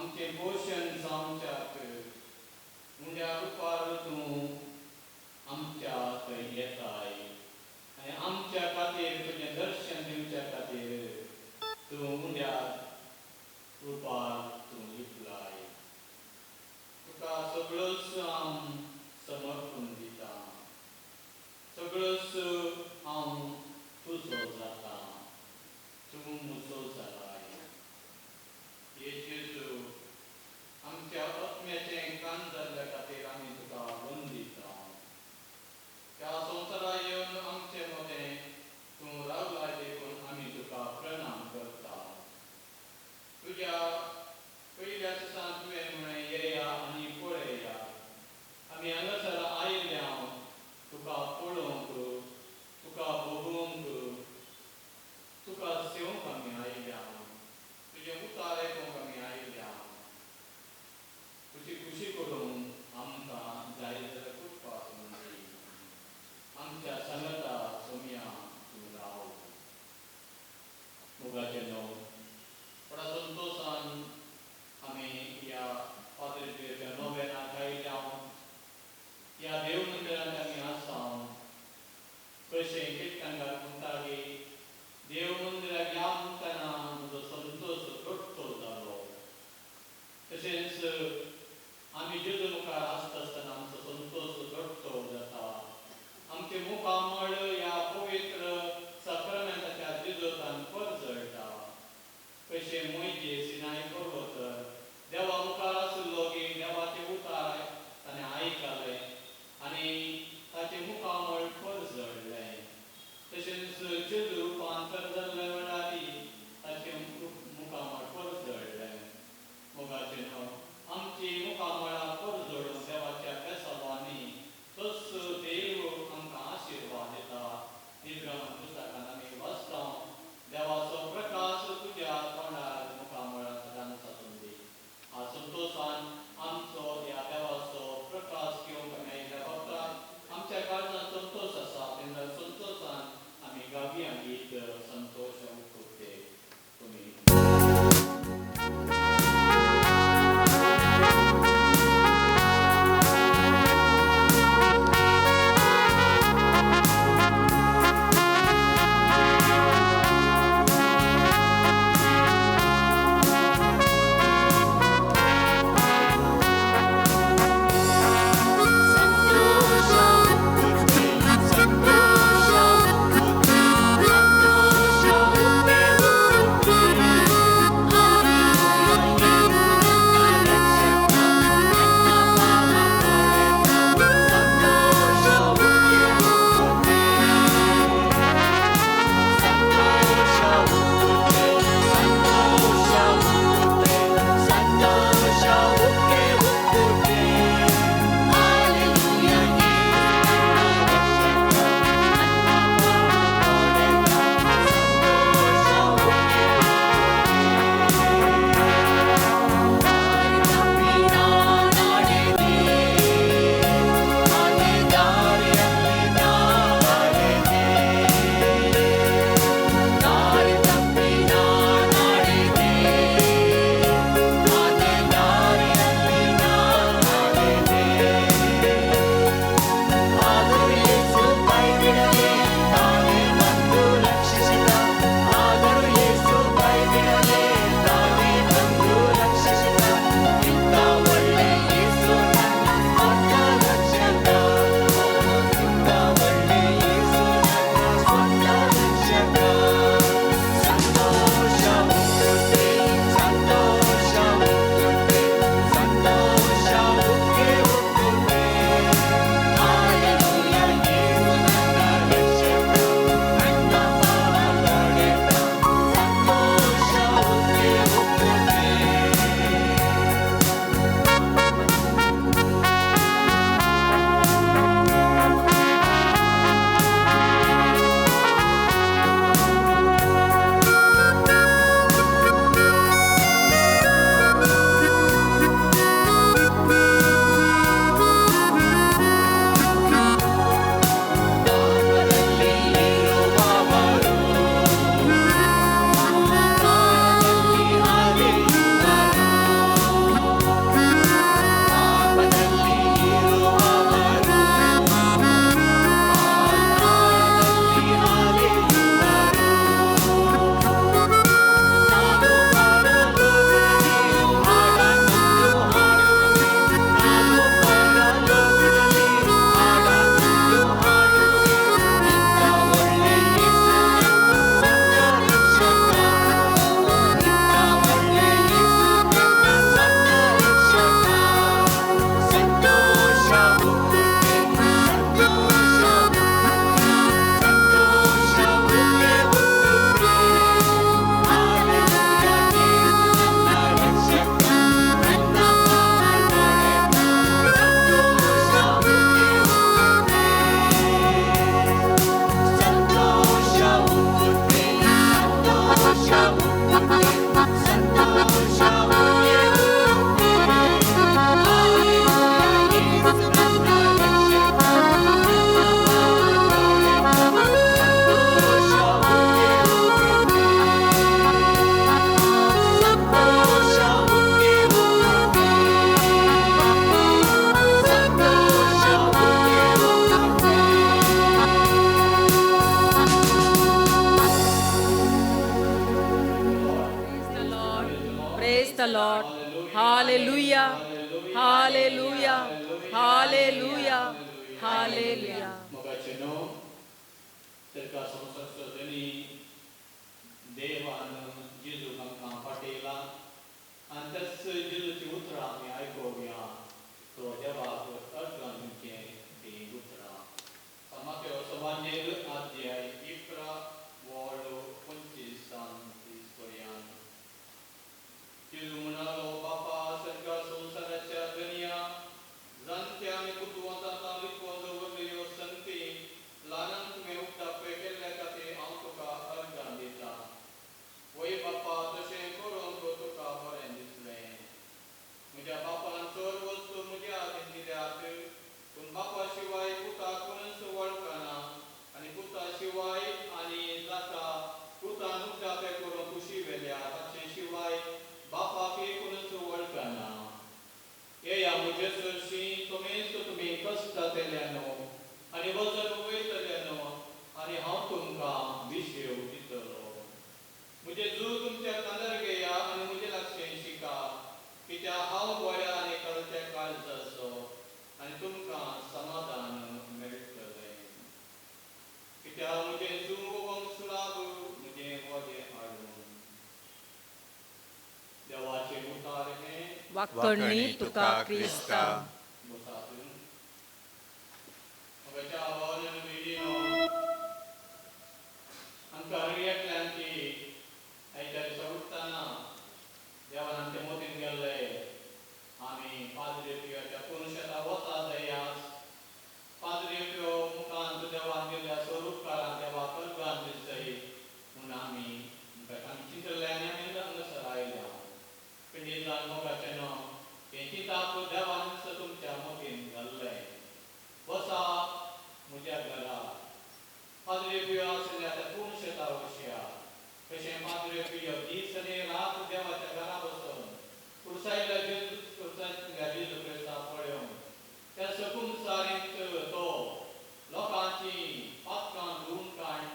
आमचे पोषण जावच्याक मुंड्या रुपार तूं आमच्यात येताय आनी आमच्या खातीर तुजें दर्शन दिवच्या खातीर तूं मुंड्या रुपार तूं लिपलाय. तुका सगळोच हांव समर्पण दिता. सगळोच हांव तुजो जाता. तूं म्हजो जालाय. येशू आमच्या आत्म्याचें कान जाल्ल्या खातीर आमी तुका वंदिता. ह्या संवसारांत येवन आमचें मोतें तूं रावलाय देखून आमी तुका प्रणाम करता. तुज्या पयल्या दिसान तुवें म्हळें येया आनी पळया. आमी हांगासर आयिल्ले हांव तुका पळोवंक Hallelujah. Hallelujah. Hallelujah. Hallelujah. Magacano, terka samsasdani, devan Jesu kang patela, antas Jesu ci utra mi aiko gya, to jawab argan ke di utra. Samakyo savanjel adhyay ikra walo kunci san istorian. Jesu menalo Bapa serga samsaracha dunia, zantia mi kutuwata talik wado wadiyo santi, lanang tumeuta pekele kate autuka argan dita. Woi Bapa toshe koron kotuka horen disle. Muja Bapa ansor wastu muja tindiate, kun Bapa shiwai kuta kunan suwal kana, ani kuta shiwai ani zaka kuta nukta pe koron kushi velya, tache shiwai Bapa ke kunan suwal kana. Eya muje sursi tomesto tumi kasta teleno, ani wazar uwe teleno, ani hautumka vishew italo. मुझे जो तुमचे अंदर गया आणि मुझे लक्ष्य शिका की त्या हाव गोया आणि कळच्या काळ जसो आणि तुमका समाधान मिळतले की त्या मुझे जो वंशलाभ मुझे वगे आडून देवाचे उतार हे वाकणी तुका Crysta Musafir मगच्या आवाजन video अंकारिया क्लांती ay dari sarutana jawanan temotin galle ami padre pio ja punusyata wata dayas padre pio mukan tu jawan galle sarup karan jawa pergan disai munami bukan cinta lainnya minda ngesarai ya pendidikan moga cheno cinta tu jawan setum jamotin galle wasa mujagara padre pio aslinya punusyata wasya Kasi Padre Pio, di sini lahat dewa cakara boson. Kursai lagi kursai tinggal di Krista Polion. Kasi kung sarin to lokanci patkan dunkan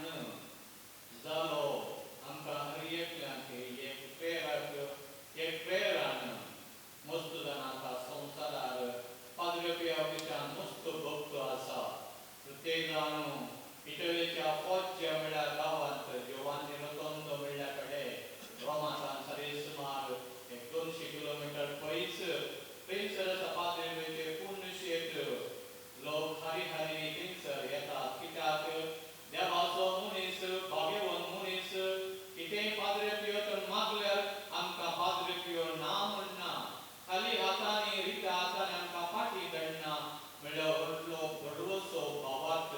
zalo angka riek yang ke ye peran mustu dan angka somsadar Padre Pio bican mustu buktu asa. Ruteganu Italia foggia mela gawan Giovanni Rotondo mela kade Roma San Sumar 200 kilometer पैस प्रिंसर सपादे वेचे पुण्यशेत लोक हरि हरि प्रिंसर येतात कित्याक देवाचो मनीस भाग्यवान मनीस कितें पाद्रे पियो तर मागल्यार आमकां पाद्रे पियो ना म्हणना खाली हातांनी रित्या हातांनी आमकां पाटी धरना म्हणल्यार व्हडलो व्हडलोसो भावार्थ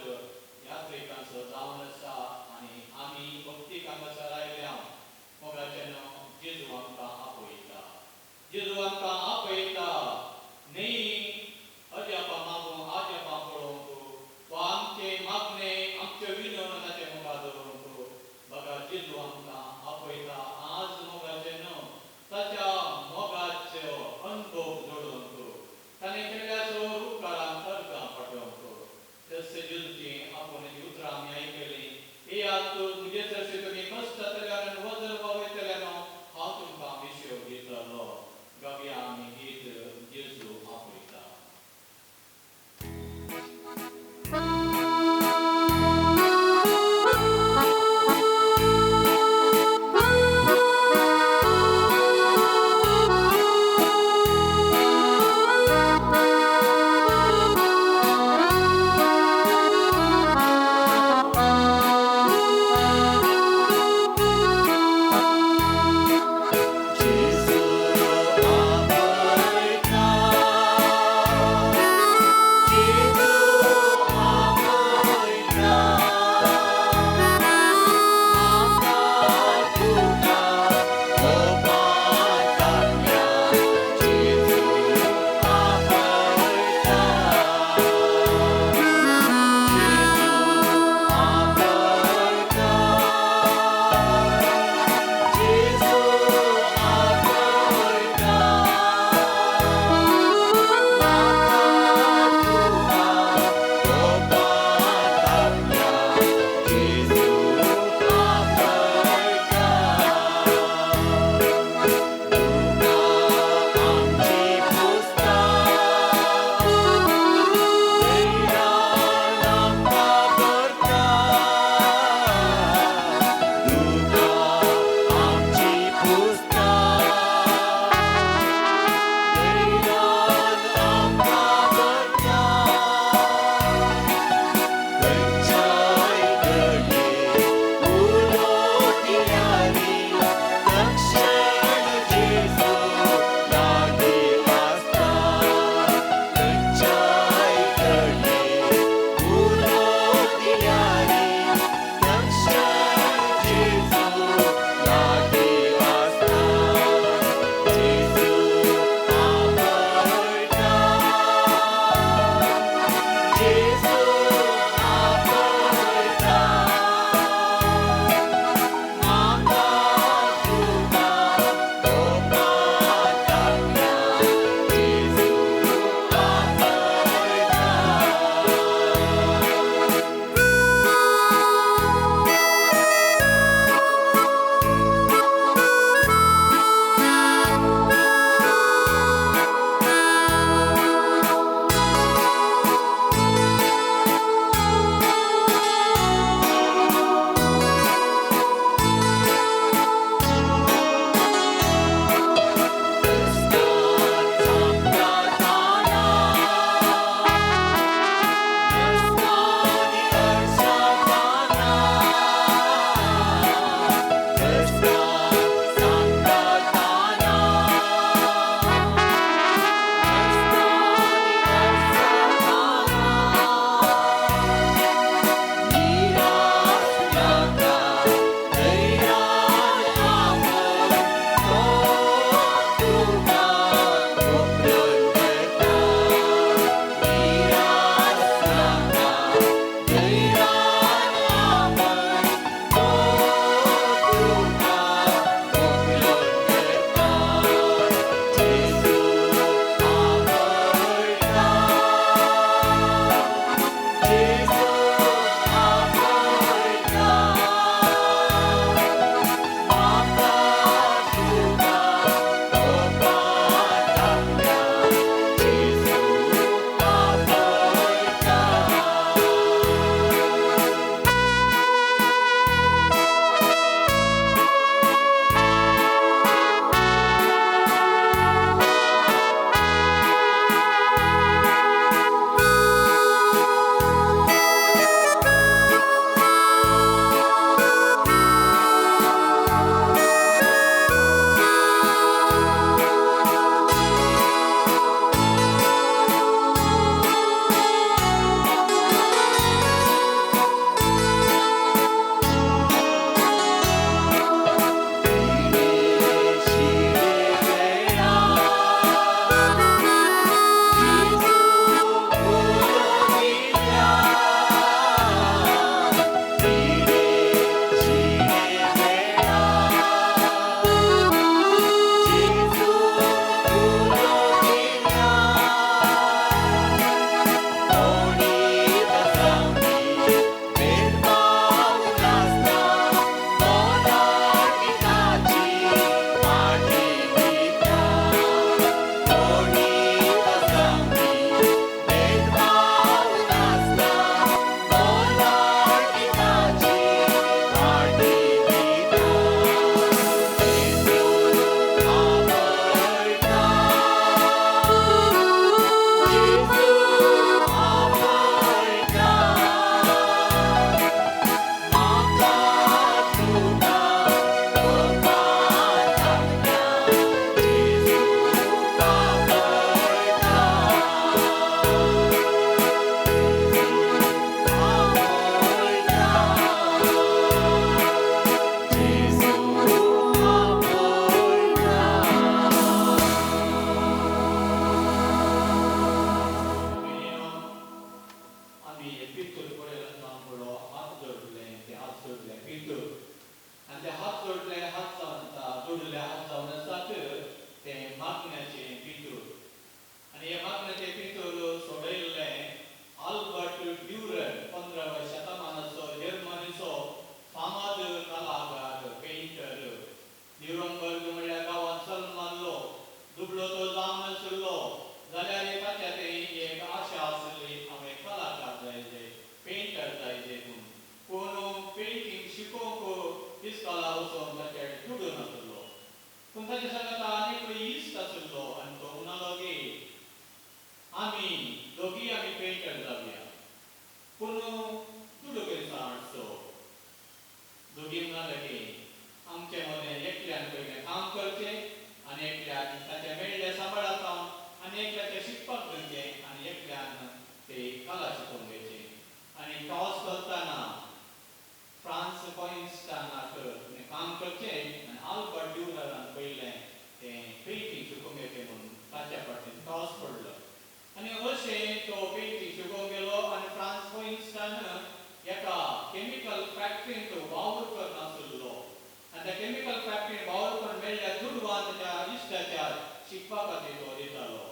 यात्रेकांचो जावन आसा आनी आमी भक्तीक हांगासर आयल्या मोगाचें जेजू आमकां आपयता जेजू आमकां आपयता न्ही अजापा मागूं आजापा पळोवंक वा आमचे मागणे आमचे विनवण ताचे मुखार दवरूंक बघा जेजू आमकां आपयता आज मोगाचें ताच्या मोगाचो अनुभव जोडूंक ताणें केल्ल्याचो उपकारांक अर्गां पाठोवंक तसे जेजूची आपुणची उतरां आमी आयकलीं हे आज तुजे तशें तुमी कश्ट जाल्यार वजर वावयतल्यान हांव तुमकां विशय दितलो गव्या आमी मागण्याचे पितूर आणि या मागण्याचे पितूर सोडयल्ले आल्बर्ट ड्युरर 15व्या शतमानाचो जर्मनीचो फामाद कलाकार पेंटर न्यूरमबर्ग म्हणल्यार गांवांत जल्म मारलो दुबळो तो जावन नाशिल्लो जाल्यार एकाच्या एक आशा आसली हांवें कलाकार जायचे पेंटर जायचे पूण पेंटींग शिकोवंक इस्कॉला वचोन ताचे जुडो नासलो पूण ताचे सांगता आनीक इश्ट आशिल्लो आनी तो म्हणलो की आमी पेंटर जावया पूण जुडो करीत हाडचो दोगी म्हणाले की आमचे मदें एकल्यान पयलें काम करचें आनी एकल्यान ताचे मेळ्ळे सांबाळात आनी एकल्याचें शिकपाक घेवचें आनी एकल्यान ते कला शिकोवन घेवचें आनी टॉस करतना फ्रांस कॉइन्स्टानाक काम करचें आनी आल्बर्ट ड्युररान पयलें तें पेंटींग शिकोवन घेवचें म्हणून ताच्या फाटीं टॉस पडलो आनी अशें तो पेंटींग शिकोवन गेलो आनी फ्रांस कॉइन्स्टान एका केमिकल फॅक्टरींत वावर करनासलो आनी त्या केमिकल फॅक्टरींत वावर करून मेळ्ळ्या चुडवान ताच्या इश्टाच्या शिकपा खातीर तो दितालो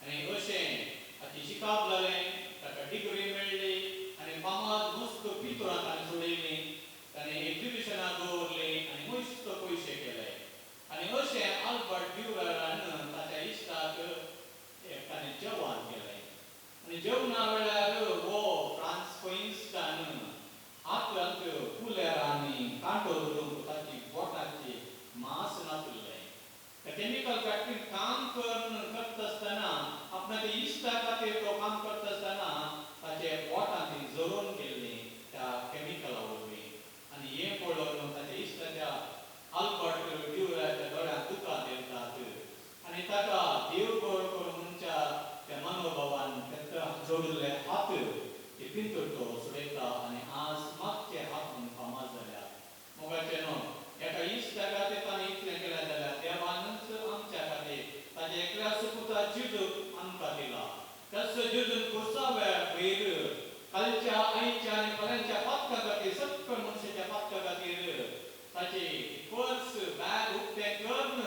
आनी अशें ताची शिकाप जालें ताका डिग्री मेळ्ळी आनी फामाद मस्त पितुरां ताणें सोडयलीं ताणें एग्जिबिशनां दवरलीं आनी मस्त पयशे केले आनी अशें आल्बर्ट ड्युररान ताच्या इश्टाक ताणें जेवण केलें आनी जेवणा वेळार हो फ्रांस कॉइन्स्टान हातांत कुलेर आनी कांटो धरून ताची बोटाची मांस नासलें त्या केमिकल फॅक्टरींत काम करता आसतना आपणाच्या इश्टा खातीर तो काम करता आसतना ताचे बोटां ती जळोवन गेल्लीं त्या केमिकला वरवीं आनी हें पळोवन ताच्या इश्टाच्या आल्बर्ट ड्युरराच्या दोळ्यांत दुकां येतात आनी ताका देव बळ करून मनच्या त्या मनोभावान जोडिल्ले हात ते पिंतूर तो सोडयता आनी आज मागचे हात म्हणून फामाद जाल्या मोगाचें न्हू एका इश्टा खातीर ताणें इतलें केलें जाल्यार देवानूच आमच्या खातीर ताचे एकल्या सुपुता जिजूक आमकां दिला तसो जिजून कुर्सा वयर कालच्या आयच्या आनी फाल्यांच्या पातका खातीर सकल मनशाच्या पातका खातीर ताची पर्स बॅग उक्तें करून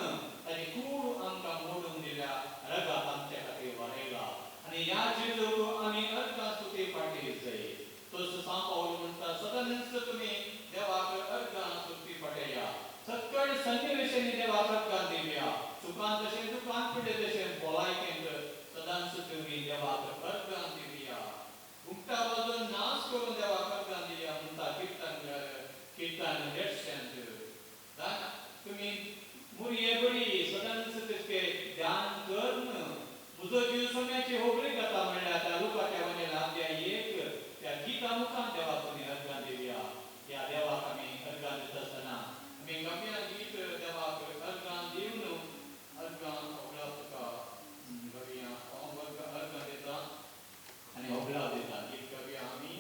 ताची कूड आमकां मोडून दिल्या रगात आमच्या खातीर वाडयला आनी ह्या जिजूक आमी अर्गां स्तुती फाटीं जाय तसो सांत पावल म्हणटा सदांच तुमी देवाक अर्गां स्तुती फाटया सकल सन्निवेशांनी देवाक अर्गां दिवया सुखांत तशें दुखांत पिडे तशें भलायकेंत सदांच तुमी देवाक अर्गां दिवया उक्ता वाजोवन नाच करून देवाक अर्गां दिया म्हणटा कीर्तन देडशांत तुमी मुरये बरी सदांच तेचें ध्यान करून म्हजो जीव सोम्याची होबळी जाता म्हणल्यार त्या लुकाच्या वनेला त्या एक त्या गिता मुखार देवाक तुमी अर्गां दिवया ह्या देवाक आमी अर्गां दिता आसतना आमी गम्या गीत देवाक अर्गां दिवन अर्गां होबळा तुका गव्या अर्गां दिता आनी होबळा दिता गीत गव्या आमी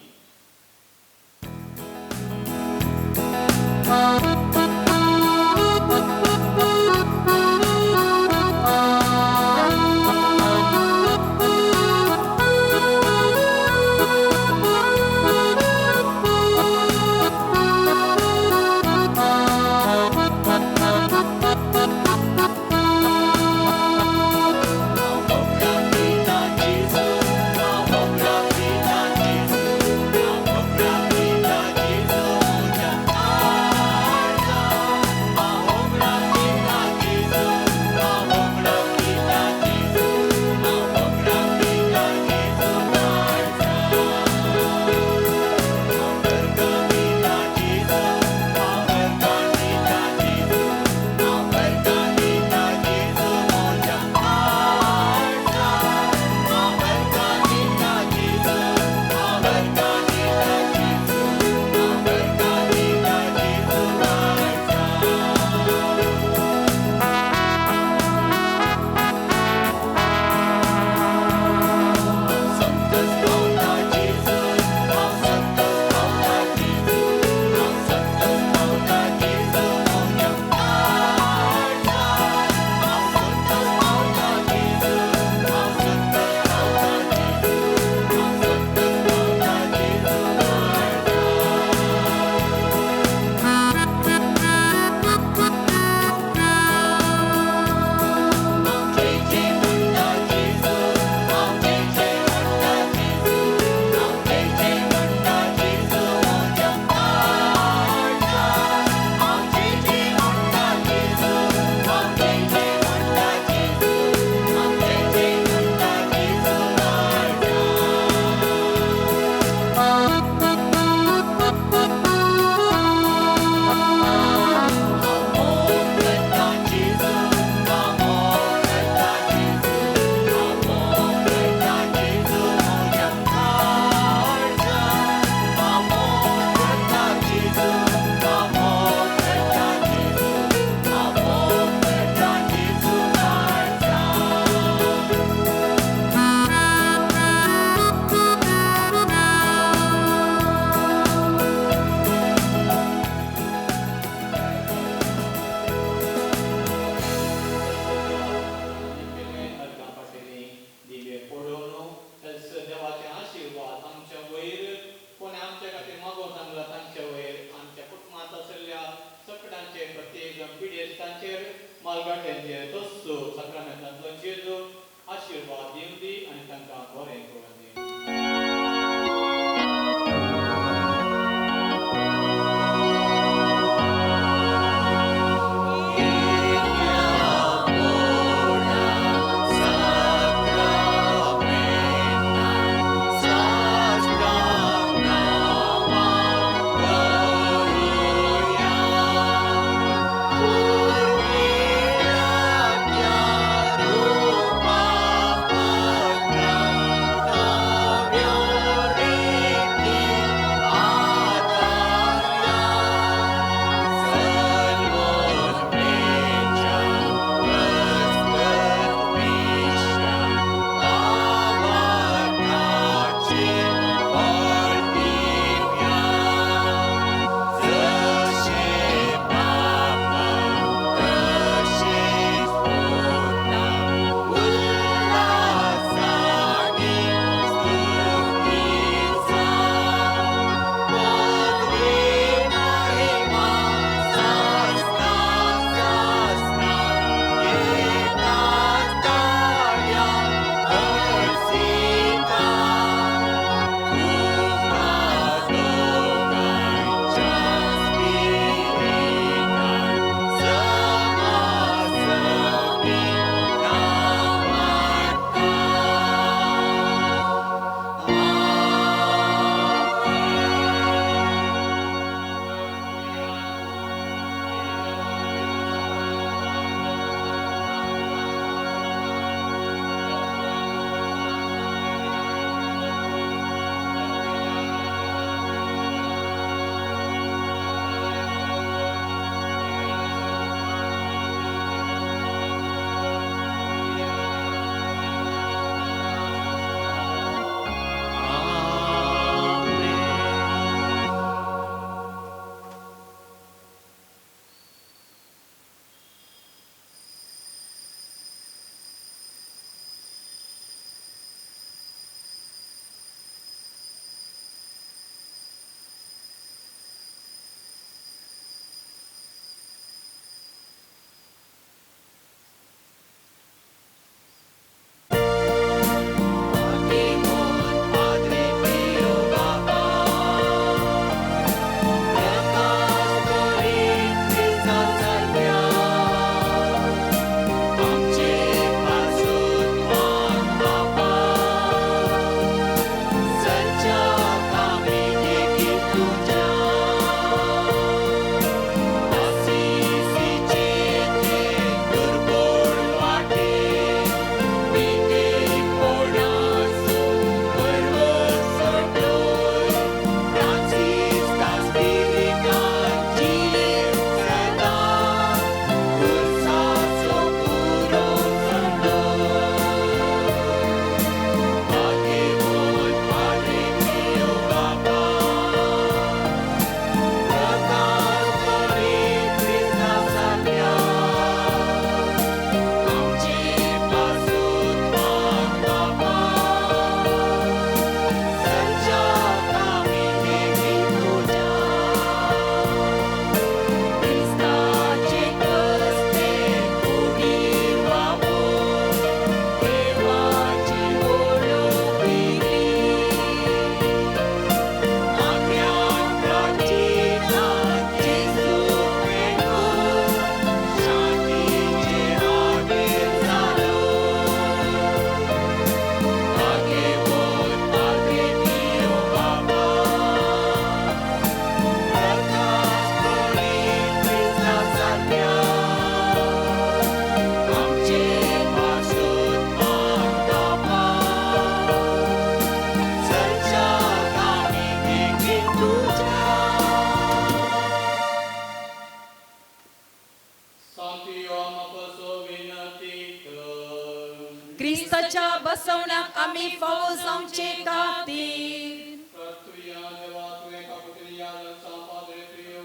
ख्रिस्ताच्या बसवण्याक आम्ही फावो जावचे खातीर तुझ्या देवा तुझे कापुतरी याद सांपादरे प्रिय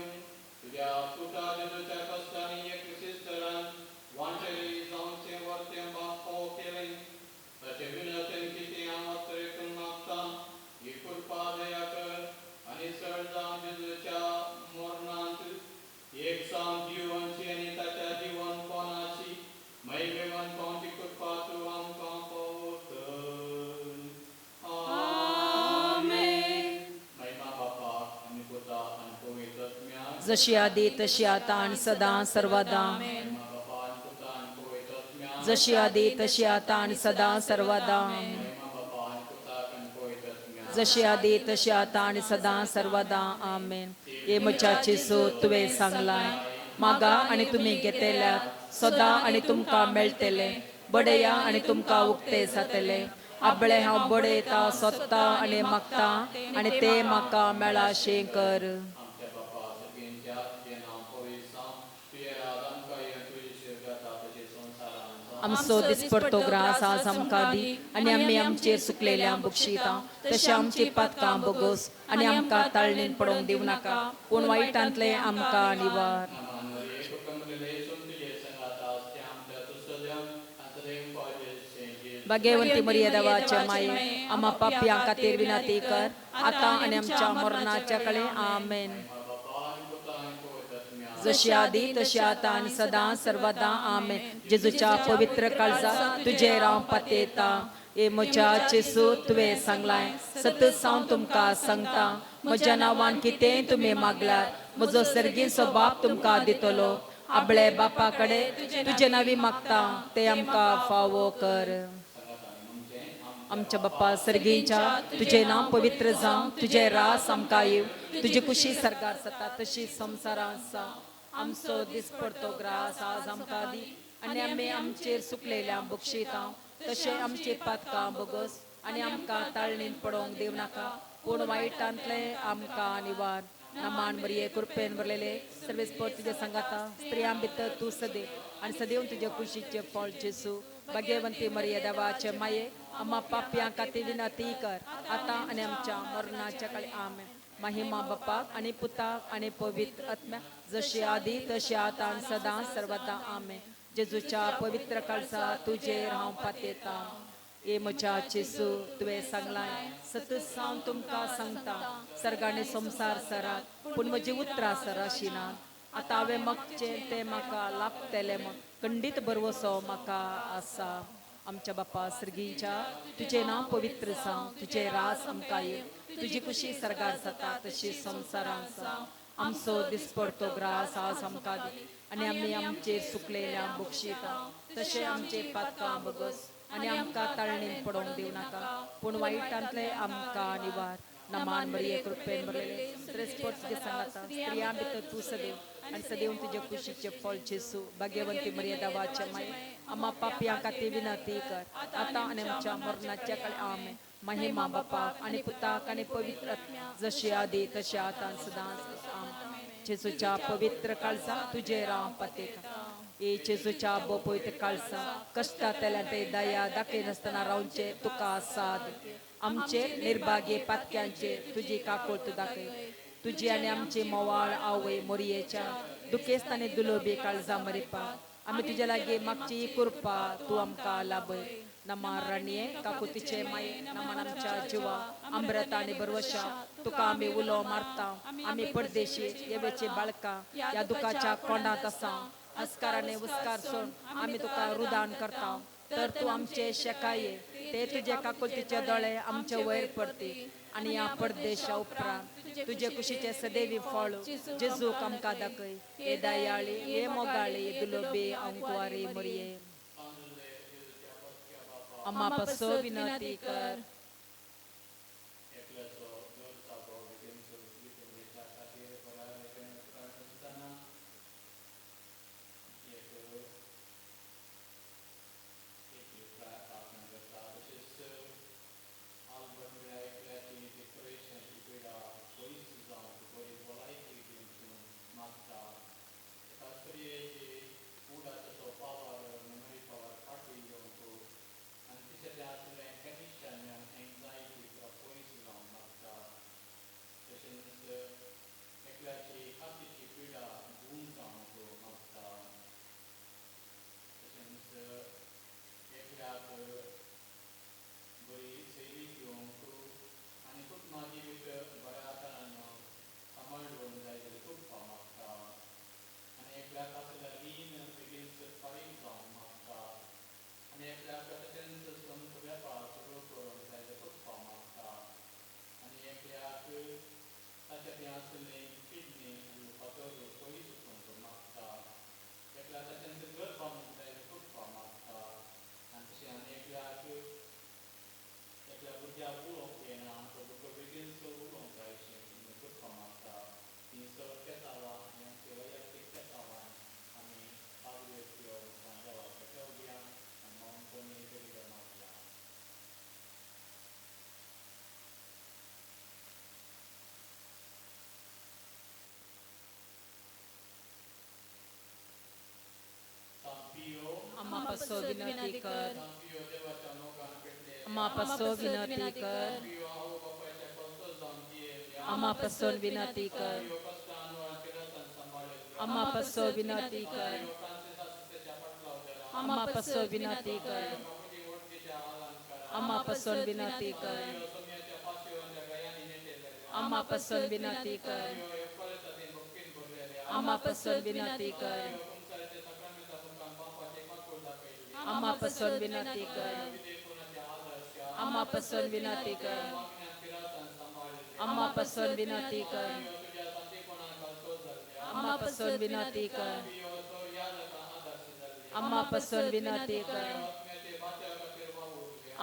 तुझ्या सुटा जेजूच्या कष्टाने एक विशिष्ट रण वांटेली जाऊनचे वर्ते बाप केले तसे विनतेन किती आमत्रे मागता ही कृपा दया कर आणि सरदा जेजूच्या मरणांत एक साम जीवनची आणि त्याच्या जीवनपणाची महिमेवन पावची कृपा तू आमकां पावत महिमा बापाक आणि पुता आणि पवित्र आत्म्याक जशी आदी तशी आता आणि सदा सर्वदा महिमा बापा आणि पुता आणि पवित्र आत्म्याक जशी आदी तशी आता आणि सदा सर्वदा महिमा बापा आणि पुता आणि पवित्र आत्म्याक जशी आदी तशी आता आणि सदा सर्वदा आमेन ये मुचाची सो तुवे सांगलाय मागा आणि तुम्ही घेतल्या सदा आणि तुमका मेळटले बडया आणि तुमका उक्ते जातले आबळे हांव बडयता सोदता आणि मागता आणि ते म्हाका मेळाशे कर आमच्या बापा सगळ्यांच्या जे नाव पवित्र तुझे राज आमकां येवन तुझी सेवा जाता तशी संसारांत आमचो दिसपडतो ग्रास आज आमकां दी आणि आमी आमचेर सुकलेल्या बुक्षिता तशें आमची पातकां बोगोस आणि आमकां ताळणीन पडोवंक दिवं नाका पूण वायटांतले आमकां निवार नामांवर एक कमरले तुझे संगाता ते आमच्या तुसदेव अंतरेम पावजे भाग्यवंती मरिया देवाचे माये आम्हा पापयां खातीर विनंती कर आता आणि आमच्या मरणाच्या कळे आमेन जशी आदी तशी आता आणि सदा सर्वदा आमेन जेजूच्या पवित्र काळजा तुझे राव पातेता ए म्हज्या जेजू तुवें सांगलाय सत सावन तुमकां सांगता म्हज्या नांवान कितें तुमी मागल्यार म्हजो सर्गीचो बाप तुमकां दितलो आपले बापा कडेन तुजे नावी मागता ते आमकां फावो कर आमच्या बाप्पा सर्गीच्या तुझे नाव पवित्र जावं तुझे रास आमकां येव तुझी कुशी सरकार जाता तशी संवसारांत आसा आमचो दिसपडतो ग्रास आज आमकां दी आनी आमी आमचेर सुकलेल्या बक्षिता तशें आमची पातकां बोगस आनी आमकां ताळणीन पडोवंक दिवं नाका पूण वायटांतले आमकां निवार नामान मरिये कृपेन भरलेले सर्वेस्पर तुझे सांगाता स्त्रियां भितर तूं सदैव आनी सदैव तुजे कुशीचे फळ जेसू भाग्यवंती मरिये देवाचे माये आम्हा पापयां खातीर विनंती कर आता आनी आमच्या मरणाच्या काळी आमेन महिमा बापाक आनी पुताक आनी पवित्र आत्म्याक जशी आदी तशी आता आनी सदां सर्वदा आमेन जेजूच्या पवित्र काळजा तुजेर हांव पातयता ए म्हज्या जेजू तुवें सांगलाय सत सावन तुमकां सांगता सर्गाने संसार सरात पूण म्हजी उतरां सराशी नात आतां हांवें मागचें तें म्हाका लाभतलें म्हण खंडीत बरवसो म्हाका आसा आमच्या बापा सर्गीच्या तुझे नाव पवित्र जावं तुझे रास आमकां येव तुजी कुशी सरगार जाता तशी संवसारांत आसा आमचो दिसपडतो ग्रास आज आमकां दी आनी आमी आमचेर सुकलेल्या बक्षिता तशें आमचे पातकां बगस आनी आमकां ताळणीन पडोवंक दिवं नाका पूण वायटांतले आमकां निवार नामान मरिये कृपेन भरलेले त्रेस्पोट तुजे सांगाता स्त्रियां भितर तूं सदैव आनी सदैव तुजे कुशीचे फळ जेसू भाग्यवंती मरिये देवाचे माये आम्हा पापयां खातीर विनंती कर आतां आनी आमच्या मरणाच्या काळी आमेन महिमा बापाक आनी पुताक आनी पवित्र आत्म्याक जशी आदी तशी आतां सदां आमेन जेजूच्या पवित्र काळजा तुजे राव पातयता ए जेजूच्या बो पवित्र काळजा कश्टांतल्या ते दया दाखय नासतना रावचे तुका साद आमचेर निर्भाग्य पातक्यांचेर तुजी काकूळट दाखय तुजी आनी आमची मोवाळ आवय मोरयेच्या दुखेस्तानी दुलोबी काळजा मरिपाक आमी तुजे लागीं मागची ही कृपा तूं आमकां लाभय नमार राणये काकुतीचे माये नमान आमच्या जिवा अमृत आनी बरवशा तुका आमी उलो मारता आमी परदेशी येवेची बाळकां ह्या दुखाच्या कोंडांत आसा अस्काराने उस्कार सोड आमी तुका रुदान करता तर तूं आमचे शेकाये ते तुजे काकुतीचे दोळे आमचे वयर पडटी आनी ह्या परदेशा उपरांत तुजे कुशीचे सदैवी फळ जेजूक आमकां दाखय हे दयाळी हे मोगाळी दुलोबी अंकुवारी मोरये आम्हा पासो विनंती कर आम्हा पासो विनंती कर सांपियो देवाच्या नोकान पेटले आम्हा पासो विनंती कर सांपियो आवो बापाच्या कष्ट जाऊन दिये आम्हा पासो विनंती कर सांपियो कष्टान व तिरसन सांभाळेल आम्हा पासो विनंती कर सांपियो फ्रांसिस असिस्टेच्या पटलाव देला आम्हा पासो विनंती कर बापूजी वडकीच्या अलंकार आम्हा पासो विनंती कर सोम्याच्या पाशिवांच्या गयानी नेटेले आम्हा पासो विनंती कर परिस्थिती मुक्कीन भरलेले आम्हा पासो विनंती कर तुमच्याचे सक्रमिता मुखान बापाचे पाकूळ दाखयले आम्हा पासो विनंती कर विदेपुनाच्या आदर्श आम्हा पासो विनंती कर वागण्यात तिरसन सांभाळेल आम्हा पासो विनंती कर तुझ्या संतीपणान कल्सो धरले आम्हा पासो विनंती कर तो यादका आदर्श धरले आम्हा पासो विनंती कर आत्म्याचे बाच्या खातीर वावुरले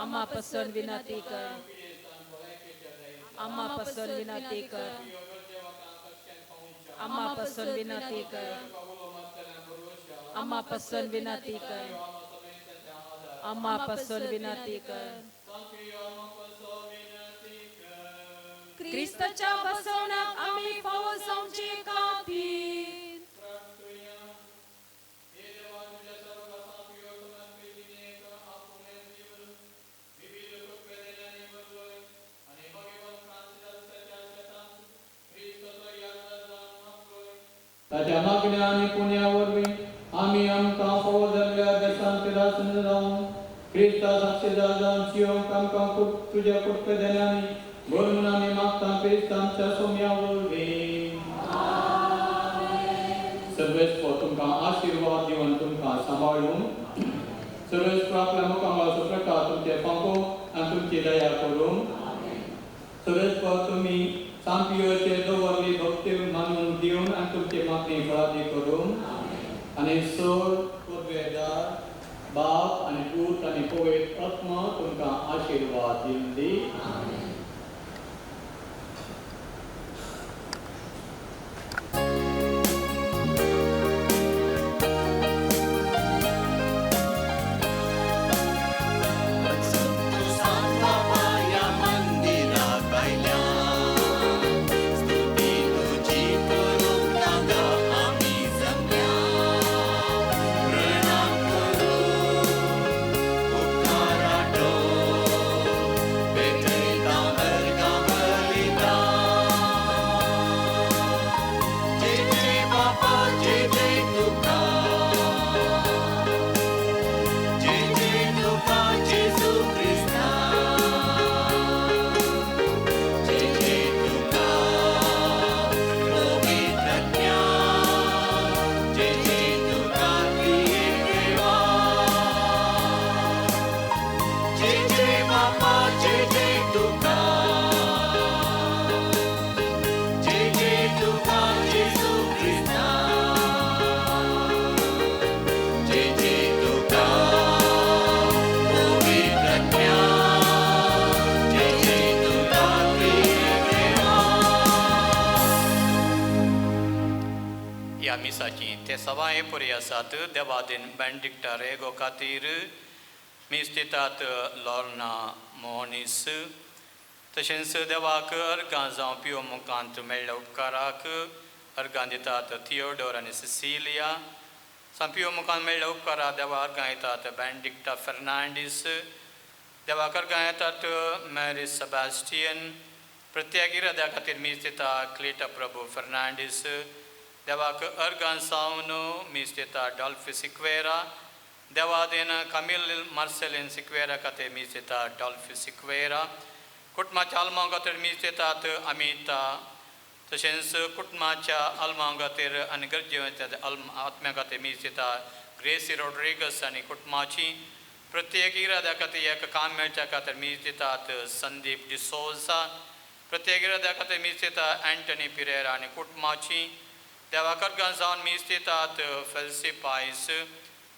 आम्हा पासो विनंती कर पियेस्तान भलायकेच्या दयेन आम्हा पासो विनंती कर गरजेवकान कक्षेन पावूंच्या आम्हा पासो विनंती कर कबूलो मातल्यान भरवशा आम्हा पासो विनंती कर आमा समेताच्या आदर आम्हा पासो विनंती कर सांपियो मकसो विनंती कर क्रिस्ताच्या बसवण्यात आम्ही फावो जावचे खातीर प्रार्थना हे देवा तुझ्या सर्व सांपियो तुमन पिलिनेक आपुने जीवन विविध कृपेने भरलोय आणि भगवान फ्रांसिसाच्या शतान ख्रिस्ताचो याद जावन मागलोय ताच्या मागण्या आणि पुण्यावरवी आम्ही आमकां फावो धरल्या बेसान पिरासन जावन ख्रिस्ता साक्षीदार जावन जिवंक आमकां तुझ्या कृपेने बोलून आम्ही मागता ख्रिस्त आमच्या सोम्यावरवी सर्वेस्व तुमकां आशीर्वाद दिवन तुमकां सांबाळून सर्वेस्व आपल्या मुखामाचो प्रकार तुमचे पंको आनी तुमची दया करून सर्वेस्व तुमी सांपियोचे दवरली भक्ती मानून दिवन आनी तुमची मागणी फळादी करून आनी सोड पदवेदार बाप आनी पूत आनी पवित्र आत्मा तुमकां आशीर्वाद दिवन दी मिसाची ते सवाय पुरी आसात देवादीन बेंडिक्टा रेगो खातीर मिस्तितात लॉर्ना मोहनीस तशेंच देवाक अर्गां जावं पियो मुखांत मेळ्ळ्या उपकाराक अर्गां दितात थियोडोर आनी सिसिलिया सांपियो मुखांत मेळ्ळ्या उपकाराक देवा अर्गां येतात बेंडिक्टा फर्नांडीस देवाक अर्गां येतात मॅरी सेबास्टियन प्रत्येक इराद्या खातीर मिस्तिता क्लिटा प्रभू फर्नांडीस देवाक अर्गां सावन मिस्तिता डॉल्फी सिक्वेरा देवादीन कामिल मार्सेलिन सिक्वेरा खातीर मिस्तिता डॉल्फी सिक्वेरा कुटुंबाच्या आल्मां खातीर मिस्तितात अमिता तशेंच कुटुंबाच्या आल्मां खातीर आनी गरजेच्या आत्म्या खातीर मिस्तिता ग्रेसी रोड्रिगस आनी कुटुंबाची प्रत्येक इराद्या खातीर एक काम मेळच्या खातीर मिस्तितात संदीप डिसोजा प्रत्येक इराद्या खातीर मिस्तिता एंटनी पिरेरा आनी कुटुंबाची देवाक अर्गां जावन मिस्तितात फेल्सी पायस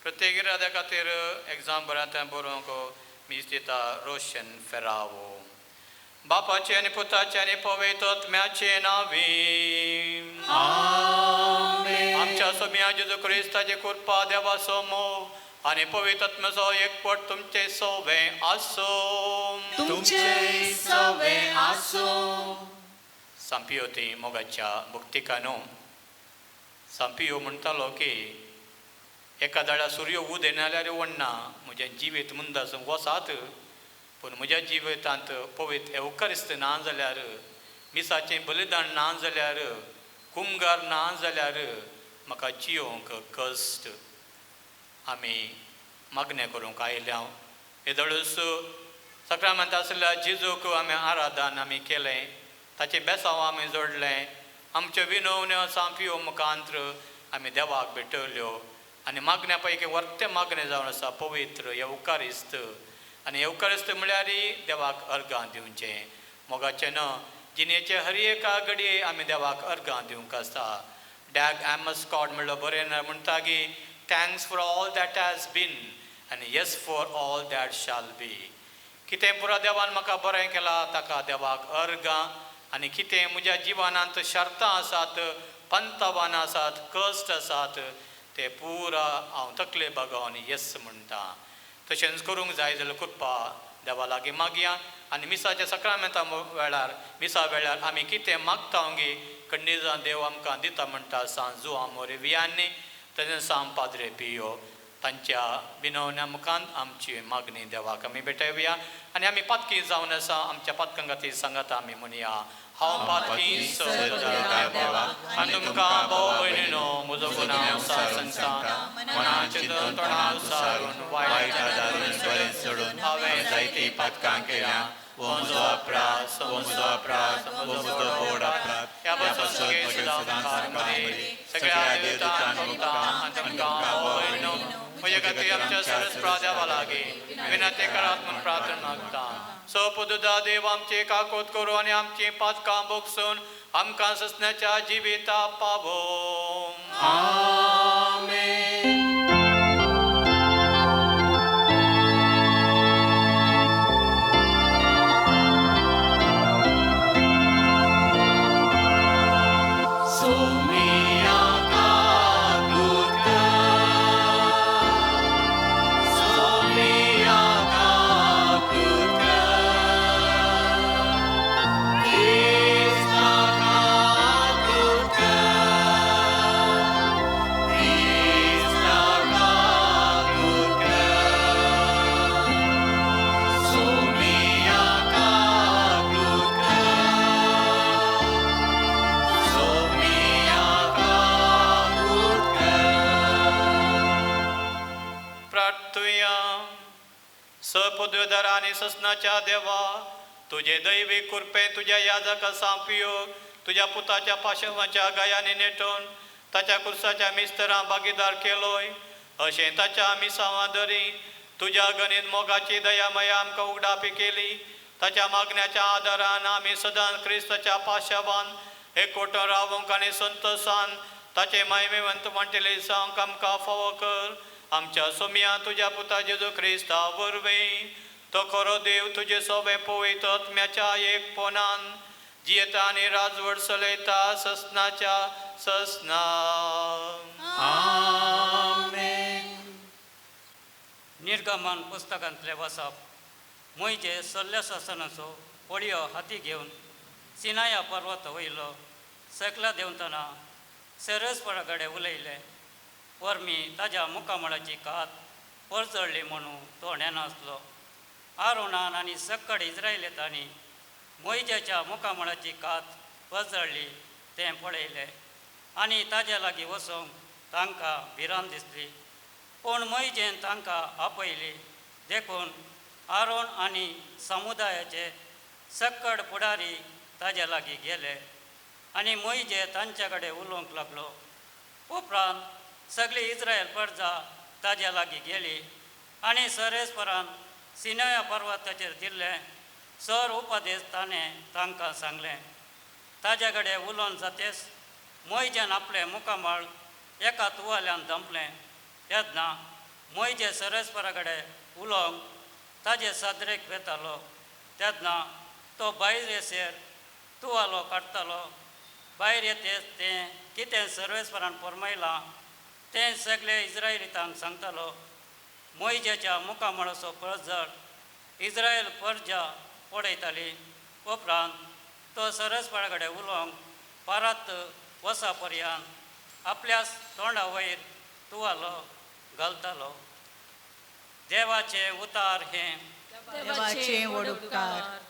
प्रत्येक इराद्या खातीर एग्जाम बरें बरोवंक मिस्तिता रोशन फेरावो बापाचे आनी पुताचे आनी पवित्र आत्म्याचे नांवी आमच्या सोम्या जेजू क्रिस्ताची कृपा देवाचो मोग आनी पवित्र आत्म्याचो एकपट तुमचे सवे आसूं संपियोती मोगाच्या भुक्तिकानो सांपियो म्हणटालो की एका दाळा सूर्य उदय नाल्यार वडना म्हजें जिवीत मुंदास वसात पूण म्हज्या जिवितांत पवित्र एवकारिस्त ना जाल्यार मिसाचें बलिदान ना जाल्यार कुमगार ना जाल्यार म्हाका जियोंक कश्ट. आमी मागणें करूंक आयल्या येदळूच सक्रामेंत आसल्या जेजूक आमी आराधन आमी केलें, ताचें बेसांव आमी जोडलें, आमच्यो विनवण्यो सांपियो मुखांत्र आमी देवाक भेटयल्यो आनी मागण्या पैकी वर्तें मागणें जावन आसा पवित्र एवकारिस्त. आनी एवकारिस्त म्हळ्यार देवाक अर्गां दिवचें. मोगाचें न्हय, जिणेचे हर एका घडये आमी देवाक अर्गां दिवंक आसता. डॅग एमस्कॉट म्हणलो बरें म्हणटा की thanks for all that has been आनी yes for all that shall be. कितें पुरो देवान म्हाका बरें केलां ताका देवाक अर्गां, आनी कितें म्हज्या जिवनांत शर्तां आसात, पंतवान आसात, कश्ट आसात, ते पुरा हांव तकले बगावन येस म्हणटा. तशेंच करूंक जाय जाल्यार कृपा देवा लागीं मागया. आनी मिसाच्या सक्रामेंता मिसा वेळार आमी कितें मागता गे खंडीजां देव आमकां दिता म्हणटा सांजू आमोरे वियांनी. तशेंच सांग पाद्रे पियो तांच्या विनवण्या मुखांत आमची मागणी देवाक आमी भेटयवया. आनी आमी पातकी जावन आसा आमच्या पातकां खातीर सांगात आमी म्हणया. हांव पातकी सदोदार देवा आनी तुमकां भाव भयणीनो म्हजो गुन्यांव संसार मनाचें तोंडां सारून वायट दारून बरें सोडून हांवें जायतीं पातकां केल्यां. वंजो अपराध वंजो व्हड अपराध ह्या पासून सुदार मरे सगळ्या देवतांक तुमकां भाव भयणीनो म्हजे खातीर आमच्या सरस्प्रा देवा लागीं विनंती करात म्हूण प्रार्थना मागता. सपदुदा देव आमची काकोत करूं आनी आमची पातकां भोगसून आमकां ससण्याच्या जिविता पावो. आमेन. सपदवेदार आनी ससनाच्या देवा तुजे दैवी कृपे तुज्या याजका सांपियो तुज्या पुताच्या पाशवाच्या गायांनी नेटोवन ताच्या कुर्साच्या मिस्तरां भागीदार केलोय. अशें ताच्या मिसांवां धरी तुज्या गणित मोगाची दयामया आमकां उगडापी केली. ताच्या मागण्याच्या आदारान आमी सदांच क्रिस्ताच्या पाशवान एकवटून रावूंक आनी संतोशान ताचे महिमेवंत म्हणटले सांग आमकां फावो कर. आमच्या सोम्या तुज्या पुता जेजू क्रिस्ता वरवीं तो खरो देव तुजे सोबे पवित्र आत्म्याच्या एकपणान जियेता आनी राजवट चलयता ससनाच्या ससना. आमेन. निर्गमन पुस्तकांतले वचप मोयचे सल्ल्या शासनाचो पडयो हाती घेवन सिनाया पर्वत वयलो सकला देंवतना सरस्परा कडेन उलयले. वर्मी ताज्या मुखामळाची कात परचडली म्हणून तो नेनासलो. आरोनान आनी सक्कड इस्रायेलींनी मोइजेच्या मुखामळाची कात परचडली तें पळयलें आनी ताजे लागीं वचोंक तांकां भिरांत दिसली. पूण मोइजेन तांकां आपयली देखून आरोन आनी समुदायाचे सक्कड फुडारी ताजे लागीं गेले आनी मोइजे तांचे कडेन उलोवंक लागलो. उपरांत सगळी इस्रायल प्रजा ताज्या लागीं गेली आनी सरेस्परान सिनाया पर्वताचेर दिल्लें सर उपदेश ताणें तांकां सांगलें. ताजे कडेन उलोवन जातेच मोइजेन आपलें मुखामळ एका तुवाल्यान दंपलें. तेन्ना मोइजे सरेस्परा कडेन उलोवंक ताजे सदरेक वेतालो. तेन्ना तो भायर येसर तुवालो काडटालो. भायर येतेच तें कितें सर्वेस्परान फरमायलां तें सगळे इस्रायलितांक सांगतालो. मोइजेच्या मुखामळाचो पळजड इस्रायल प्रजा पळयताली. उपरांत तो सरस्परा कडेन उलोवंक परत वसा पर्यंत आपल्या तोंडा वयर तुवालो घालतालो. देवाचे उतार हे देवाचे वडुपकार.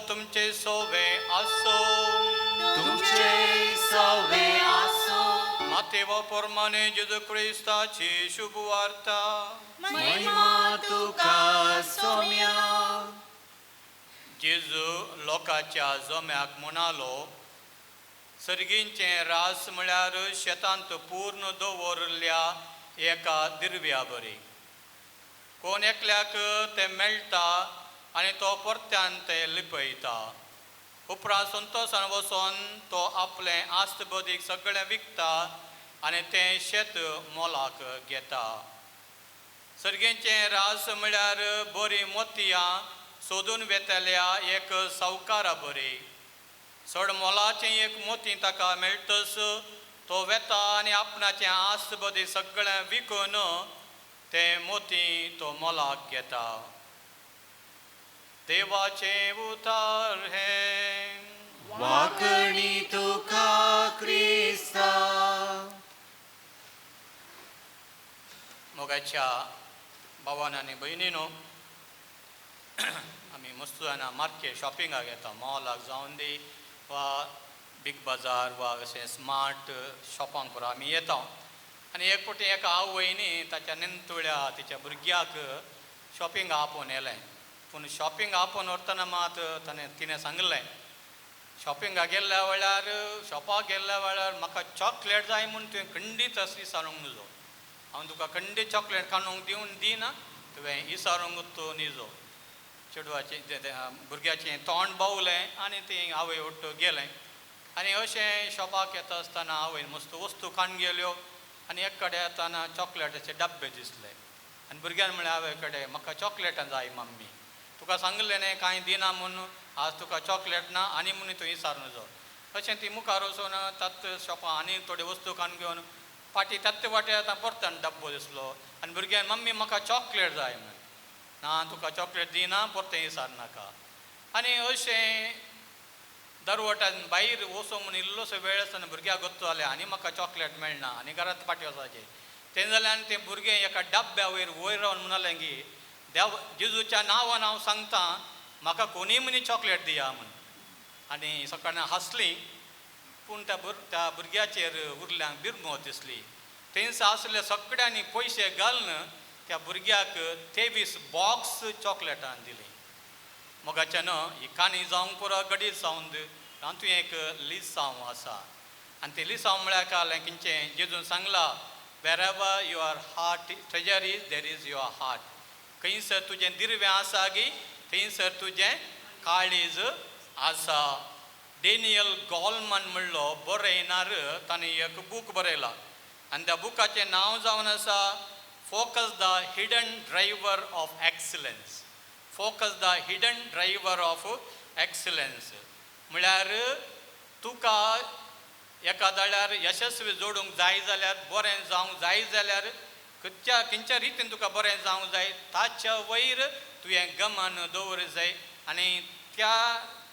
तुमचे सोवे आसो. तुमचे सोवे आसो. मातेवा प्रमाणे जेजू ख्रिस्ताची शुभ वार्ता. महिमा तुका सोम्या. जेजू लोकांच्या जोम्याक म्हणालो, सर्गींचे रास म्हळ्यार शेतांत पूर्ण दवरल्या एका दिरव्या बरी. कोण एकल्याक ते मेळटा आनी तो परत्यान ते लिपयता. उपरांत संतोशान वचोन तो आपलें आस्त बदीक सगळें विकता आनी तें शेत मोलाक घेता. सर्गेंचे रास म्हळ्यार बरी मोतयां सोदून वेतल्या एक सावकारा बरी. चड मोलाचें एक मोती ताका मेळटस तो वेता आनी आपणाचें आस्त बदीक सगळें विकून तें मोती तो मोलाक घेता. देवाचे उतार हे. वाकणी तुका क्रिस्ता. मोगाच्या भावान आनी भयणीनो, आमी मस्त जाणा मार्केट शॉपिंगाक येता. मॉलाक जावन दी वा बिग बाजार वा अशें स्मार्ट शॉपांक पुरो आमी येता. आनी एक फावटी एका आवयनी ताच्या निंतुळ्या तिच्या भुरग्याक शॉपिंगा आपोवन येलें. पूण शॉपिंग आपोवन व्हरतना मात तिणें सांगलें, शॉपिंगाक गेल्ल्या वेळार शॉपाक गेल्ल्या वेळार म्हाका चॉकलेट जाय म्हूण तुवें खंडीत असो विचारूंक नजो. हांव तुका खंडीत चॉकलेट काडूंक दिना, तुवें विचारूंक तो निजो. चेडवाचें भुरग्याचें तोंड बावलें आनी ती आवय ओट्ट गेलें. आनी अशें शॉपाक येता आसतना आवयन मस्त वस्तू काडून गेल्यो आनी एक कडेन येताना चॉकलेटाचे डब्बे दिसले. आनी भुरग्यान म्हळें आवय कडेन, म्हाका चॉकलेटां जाय मम्मी. तुका सांगलें न्ही कांय दिना म्हणून, आज तुका चॉकलेट ना आनी म्हणून तूं विचार नजो. अशें ती मुखार वचून तात शॉपां आनी थोड्यो वस्तू काडून घेवन फाटी तात्ते वाटे आतां परतन डब्बो दिसलो आनी भुरग्यान मम्मी म्हाका चॉकलेट जाय म्हण. ना तुका चॉकलेट दिना, परतें विचार नाका. आनी अशें दरवटान भायर वचोंक म्हूण इल्लोसो वेळ आसतना भुरग्याक गोत्तो जालें आनी म्हाका चॉकलेट मेळना आनी घरांत पाटी वचाचें तें जाल्यार आनी तें भुरगें एका डब्या वयर रावन म्हणलें की देव जेजूच्या नांवान हांव सांगता म्हाका कोणीय मनी चॉकलेट दिया म्हूण आनी सकाळीं हांसलीं पूण त्या भुरग्याचेर उरल्यांक बिरगो दिसली थंयच आसले सगळ्यांनी पयशे घालून त्या भुरग्याक 23 बॉक्स चॉकलेटां दिली मोगाच्यान ही काणी जावंक पुरो गडीत सावंद तातूंत एक लिसांव आसा आनी ते लिसांव म्हळ्यार कालें किंचें जेजून सांगलां wherever your heart treasure is there is your heart खंयसर तुजें दिर्वें आसा गी थंयसर तुजें काळीज आसा डेनियल गॉलमन म्हणलो बरयणार ताणें एक बूक बरयला आनी त्या बुकाचें नांव जावन आसा focus the hidden driver of excellence focus the hidden driver of excellence म्हळ्यार तुका एका दळ्यार यशस्वी जोडूंक जाय जाल्यार बरें जावंक जाय जाल्यार खंयच्या रितीन तुका बरें जावंक जाय ताच्या वयर तुवें गमान दवरूंक जाय आनी त्या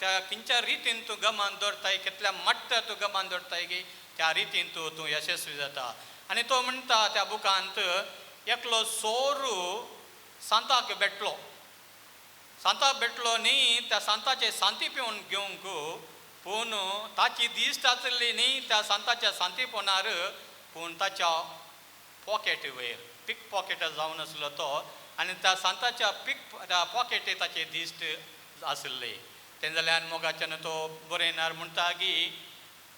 खंयच्या रितीन तूं गमान दवरताय कितल्या मट्टार तूं गमान दवरताय गी त्या रितीन तूं यशस्वी जाता आनी तो म्हणटा त्या बुकांत एकलो सोरू सांताक भेटलो न्ही त्या सांताचे सांती पिवन घेवंक पूण ताची दिश्ट आसली न्ही त्या सांताच्या सांती पोवनार पूण ताच्या पॉकेट वयर पीक पॉकेट जावन आसलो तो आनी त्या सांताच्या पॉकेटी ताचे दिश्ट आसले तें जाल्यार मोगाच्यान तो बरयणार म्हणटा की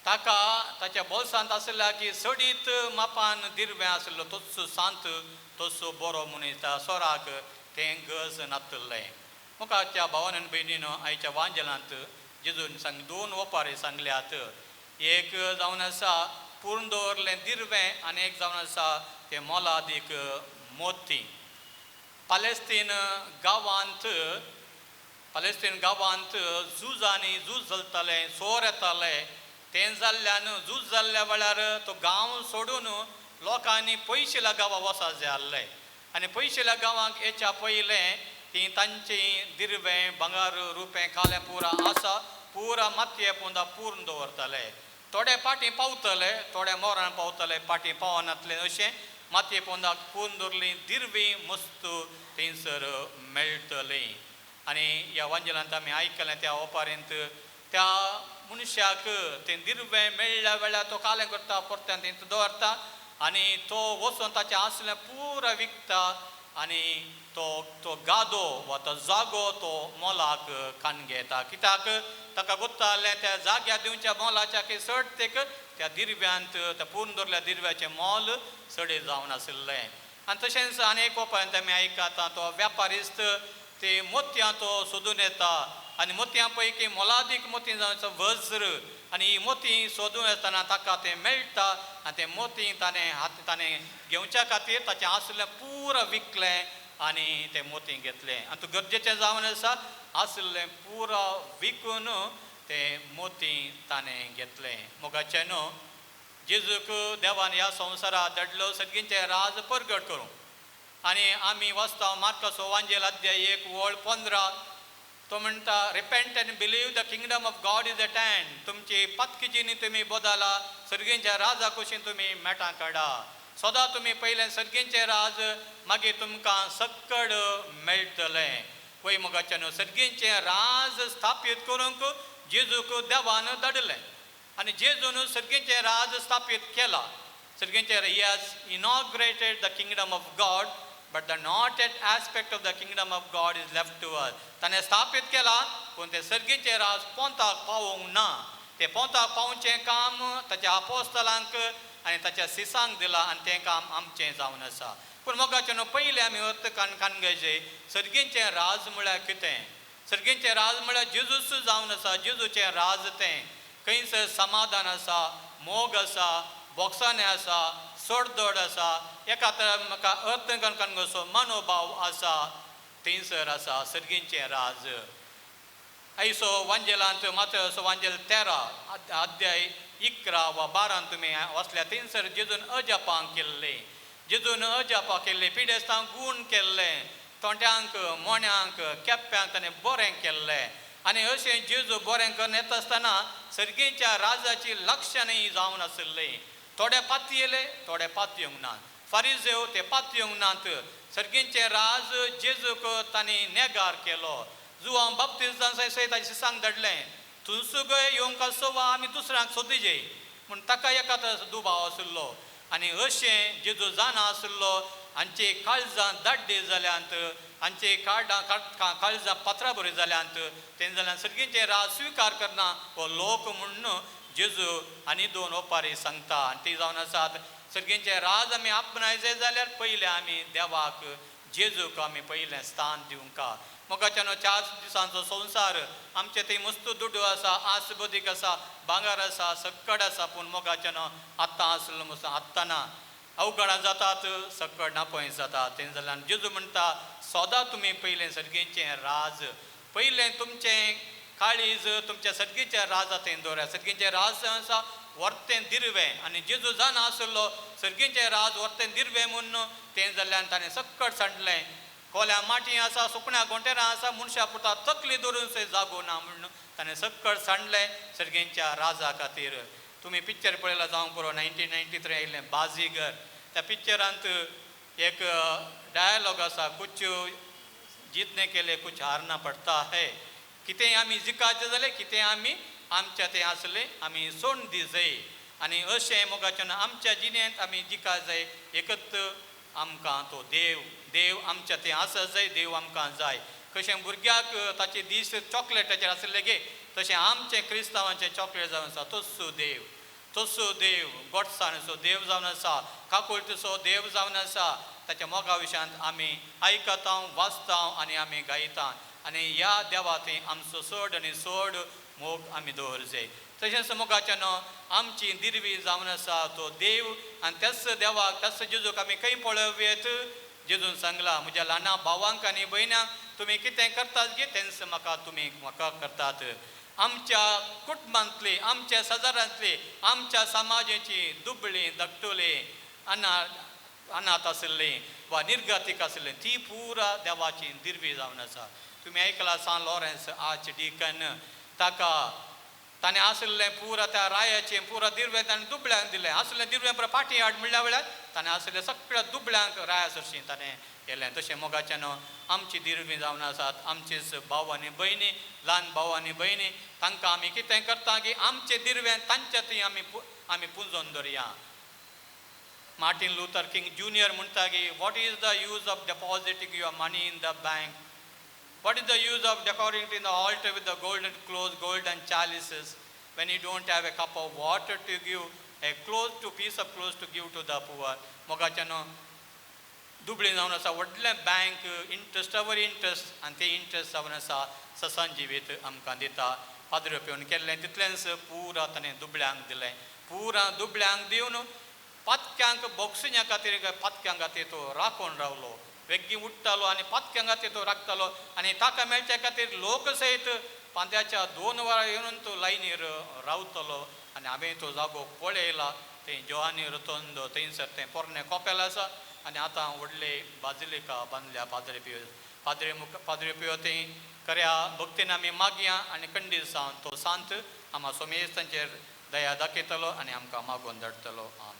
ताका ताच्या बोल्सांत आसल्या की सडीत मापान दिर्वें आसलो तोच सांत तोच बरो मनीस त्या सोराक तें गज नातलें मोगाच्या भावान आनी भयणीनो आयच्या वांजेलांत जेजून दोन ओपारी सांगल्यात एक जावन आसा पूर्ण दवरलें दिर्वें आनी एक जावन आसा तें मोलादीक मोती पालेस्तीन गांवांत झूज चलतालें सोर येतालें तें जाल्ल्यान झूज जाल्ल्या वेळार तो गांव सोडून लोकांनी पयशेल्या गांवां वचूंक जाय आसलें आनी पयशेल्या गांवांक येच्या पयलें ती तांची दिर्वें भांगार रुपें कालें पुरा आसा पुरा मातये पोंदा पूर्ण दवरताले थोडे पाटी पावतले थोडे मोरान पावतले पाटी पावनातले अशें मातये पोंदाक पूर्ण दवरलीं दिर्वीं मस्त थंयसर मेळटलीं आनी ह्या वांजेलांत आमी आयकलें त्या ओपारेंत त्या मनशाक तें दिर्वें मेळ्ळ्या वेळार तो कालें करता परत्यान थंय दवरता आनी तो वचून ताचें आसलें पुरा विकता आनी तो गादो वा तो जागो तो मोलाक कान घेता कित्याक ताका गोत्तालें त्या जाग्या दिवच्या मोलाच्या की सडतेक त्या दिर्व्यांत त्या पूर्ण दवरल्या दिर्व्याचें मोल सडे जावन आसलें आनी तशेंच आनी एक ओपारेंत आमी आयकता तो व्यापारिस्त ते मोतयां तो सोदून येता आनी मोतयां पैकी मोलादीक मोती जावन वज्र आनी ही मोती सोदून येतना ताका तें मेळटा आनी तें मोती ताणें घेवच्या खातीर ताचें आसलें पुरा विकलें आनी तें मोती घेतलें आनी तूं गरजेचें जावन आसा आसलें पुरा विकून तें मोती ताणें घेतलें मोगाचें न्हू जेजूक देवान ह्या संवसारांत धाडलो सगळींचें राज परगट करूंक आनी आमी वाचता मार्काचो वांजेल अध्याय 1:15 तो म्हणटा repent and believe the kingdom of God is at hand तुमची पातकिजींनी तुमी बदला सर्गींच्या राजा कुशीन तुमी मेटां काडा सदां तुमी पयलें सर्गींचें राज मागीर तुमकां सक्कड मेळटलें पळय मोगाच्यान सर्गींचें राज स्थापीत करूंक जेजूक देवान धाडलें आनी जेजून सर्गींचें राज स्थापीत केलां सर्गींचें ही has inaugurated the kingdom of God but the not yet aspect of the kingdom of God is left to us ताणें स्थापीत केला पूण तें सर्गीचें राज पोंताक पावोंक ना तें पोंताक पावोवचें काम ताच्या आपोस्तलांक आनी ताच्या सिसांक दिलां आनी तें काम आमचें जावन आसा पूण मोगाचें न्हू पयलें आमी अर्थ काणगेचे सर्गीचें राज म्हळ्यार कितें सर्गीचें राज म्हळ्यार जेजूच जावन आसा जेजूचें राज तें खंयसर समाधान आसा मोग आसा बोगसाणें आसा सोडदोड आसा एका तरान म्हाका अर्थ काणगोचो मनोभाव आसा थंयसर आसा सर्गींचें राज आयसो वांजेलांत मातसो वांजेल 13 अध्याय 11 वा 12 तुमी वचल्या थंयसर जेजून अजापां केल्लें जेजून अजापां केल्लें पिडेस्तांक गूण केल्लें तोंड्यांक मोण्यांक केप्यांक ताणें बरें केल्लें आनी अशें जेजू बरें करून येता आसतना सर्गेच्या राजाची लक्षणय जावन आसलें. थोडे पाती येले, थोडे पाती येवंक ना. फारिजेव ते पाती येवंक नात. सर्गेचे राज जेजूक तांणी नेगार केलो. जुवांव बाप्तिस्तान सयताच्या शिसांक धाडलें, तुमसुगय येवंक सोवा आमी दुसऱ्यांक सोदिजे म्हूण ताका एका दुबाव आशिल्लो. आनी अशें जेजू जाणा आशिल्लो. हांचे काळजां दाड्डे जाल्यांत, हांचे काळजां पात्रां बरी जाल्यांत. तें जाल्यार सर्गेचे राज स्विकार करना हो लोक म्हणून जेजू आनी 2 ओपारी सांगता. आनी ती जावन आसात सर्गेचे राज आमी आपणायचे जाल्यार पयलें आमी देवाक जेजूक आमी पयलें स्थान दिवंका. मोगाच्यान 4 दिसांचो संवसार आमचे थंय मस्तू दुडू आसा, आसबदीक आसा, भांगर आसा, सक्कड आसा. पूण मोगाच्यान आतां आसलो मसो आत्तां ना. अवघडां जातात, सक्कड नापय जातात. तें जाल्यार जेजू म्हणटा सोदा तुमी पयलें सर्गेचें राज, पयलें तुमचें काळीज तुमच्या सर्गेच्या राजा थंय दवरा. सर्गेचें राज आसा वर्तें दिरवें. आनी जेजू जाणा आसलो सर्गेचें राज वर्तें दिरवें म्हणून तें जाल्यार ताणें सक्कड सांडलें. कोल्या माटी आसा, सुकण्या गोंटेरां आसा, मनशा पुरता तकली धरून थंय जागो ना म्हणून ताणें सक्कड सांडलें सर्गेच्या राजा खातीर. तुमी पिक्चर पळयला जावंक पुरो 1993 येयल्लें बाजीगर. त्या पिक्चरांत एक डायलॉग आसा, कुछ जितने केले कुछ हारना पडता है. कितेंय आमी जिकायचें जाल्यार कितें आमी आमच्या तें आसलें आमी सोडून दी जाय. आनी अशें मोगाच्यान आमच्या जिणेंत आमी जिकाय जाय. एकच आमकां तो देव आमच्या थंय आसा जाय, देव आमकां जाय. कशें भुरग्याक ताचे दीस चॉकलेटाचेर आसले गे, तशें आमचें क्रिस्तांवांचें चॉकलेट जावन आसा. तसो देव गोडसाणेचो देव जावन आसा, काकुळतेचो देव जावन आसा. ताच्या मोगा विशयांत आमी आयकता, वाचता आनी आमी गायता. आनी ह्या देवा थंय आमचो चड आनी चड मोग आमी दवर जाय. तशेंच मोगाच्यान आमची दिरवी जावन आसा तो देव. आनी त्याच देवाक त्याच जेजूक आमी खंय पळोवयेत. जेजून सांगला म्हज्या ल्हाना भावांक आनी भयण्यांक तुमी कितें करतात गे तेंच तुमी म्हाका करतात. आमच्या कुटुंबांतली, आमच्या शेजाऱ्यांतली, आमच्या समाजाची दुबळीं धाकटुलीं अनाथ आसलीं वा निर्गतीक आसलीं ती पुरा देवाची दिरवी जावन आसा. तुमी आयकला सान लॉरेन्स आर्च डिकन, ताका ताणें आसलें पुरा त्या रायाचें पुरा दिरवें ताणें दुबळ्यांक दिलें. आसलें दिरवें पुरा फाटी हाड म्हणल्या वेळार ताणें आसलें सगळ्या दुबळ्यांक राया सरशीं ताणें केलें. तशें मोगाच्यान आमची दिरवी जावन आसात. आमचेच भाव आनी भयणी, ल्हान भाव आनी भयणी, तांकां आमी कितें करता की आमचें दिरवें तांच्या थंय आमी पुंजोवन दवरया. मार्टीन लुथर किंग ज्युनियर म्हणटा की what is the use of depositing your money in the bank? What is the use of decorating the altar with the golden clothes, golden chalices, when you don't have a cup of water to give, a piece of clothes to give to the poor? मोगाच्यान दुबळी जावन आसा व्हडलें bank इंट्रस्टावर interest आनी ते interest जावन आसा ससान जिवीत आमकां दिता. पाद्र पेवन केल्लें तितलेंच पुरा ताणें दुबळ्यांक दिलें. पुरा दुबळ्यांक दिवन पातक्यांक बॉक्सिंगा खातीर पातक्यां खातीर तो राखून रावलो. वेग्गी उठतालो आनी पातक्यां खातीर तो राखतालो. आनी ताका मेळच्या खातीर लोक सयत पांद्याच्या 2 वरां येवन तो लायनीर रावतलो. आनी हांवें तो जागो पळयला. थंय जोआनी रोतोंदो थंयसर तें पोरनें कॉपेल आसा. आनी आतां व्हडले बाजिलिका बांदल्या पाद्रे पियो थंय खऱ्या भक्तीन आमी मागया आनी खंडीत जावन तो सांत आम्हा सोमेश तांचेर दया दाखयतलो आनी आमकां मागोवन धाडटलो. आमेन.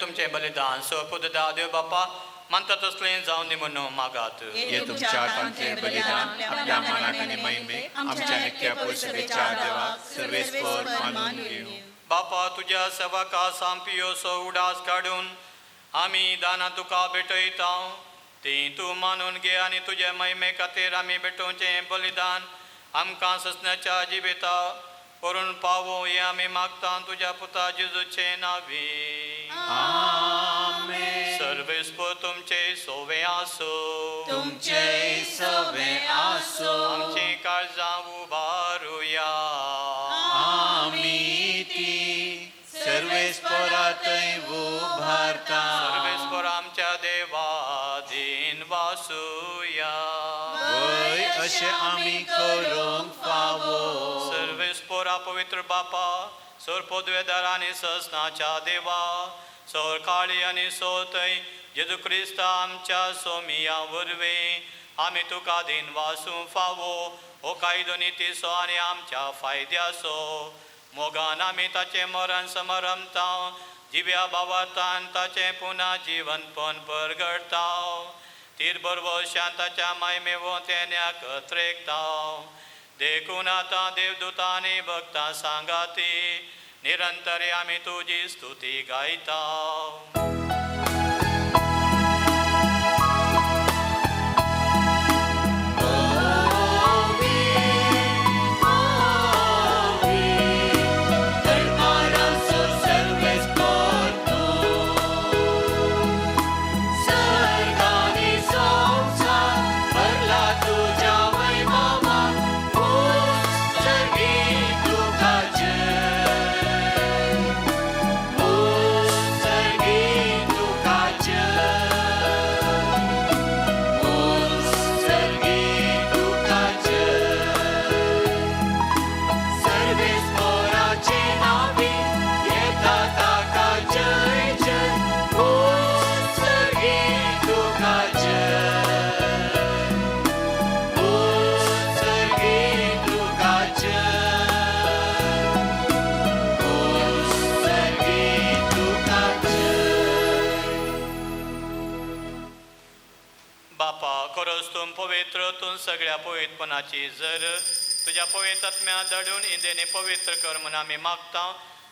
तुमचे बलिदान सोपूद देव बाप्पा म्हणता तसलें जावन दी म्हणून मागात. हे तुमच्या हातांतले बलिदान आपल्या मनाक आनी महिमेक आमच्या नित्य पुरुषाच्या देवाक सर्वेस्पर मानून घेवं. बापा तुझ्या सेवका सांपियो सो उडास काडून आमी दाना तुका भेटयता ती तूं मानून घे आनी तुजे महिमे खातीर आमी भेटोवचें बलिदान आमकां ससण्याच्या जिविता करून पावो हे आमी मागता तुझ्या पुता जेजूचे नावी आमेन. सर्वेस्पर तुमचे सोवे आसो तुमचे सवे आसो. आमची काळजां उबारुया आमी ती सर्वेस्परातय उभारता. सर्वेस्पर आमच्या देवा दिन वासुया वय अशें आमी करूंक फावो. सर्वेस्पोरा पवित्र बापा सोर पोदवेदार आनी ससनाच्या देवा सोर काळी आनी सोतय जेजू क्रिस्त आमच्या सोमिया वरवे आमी तुका दिन वासूं फावो हो कायदो नितीसो आनी आमच्या फायद्यासो मोगान आमी ताचें मरण समरमता जिव्या भावार्थान ताचें पुना जिवनपण परगडता तीर बरवो शांताच्या मायमेवो तेन्याक त्रेकता देखून आतां देवदूतां आनी भक्तां सांगाती निरंतरी आमी तुजी स्तुती गायता. पवित्र सगळ्या पवित्रपणाची जर तुझ्या पवित्र आत्म्या दडून इंदेने पवित्र कर म्हूण आमी मागता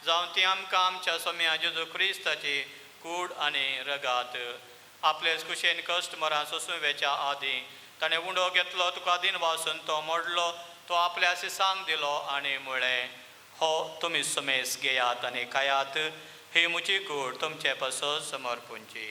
जावं ती आमकां आमच्या सोम्या जेजू क्रिस्ताची कूड आनी रगात आपलेच कुशेन कश्ट मरां सोंसूं वेच्या आदीं ताणें उंडो घेतलो तुका दिन वासून तो मोडलो तो आपल्या सिसांक दिलो आनी म्हळें हो तुमी सुमेस घेयात आनी खायात ही म्हजी कूड तुमचे पासो समर्पूंची.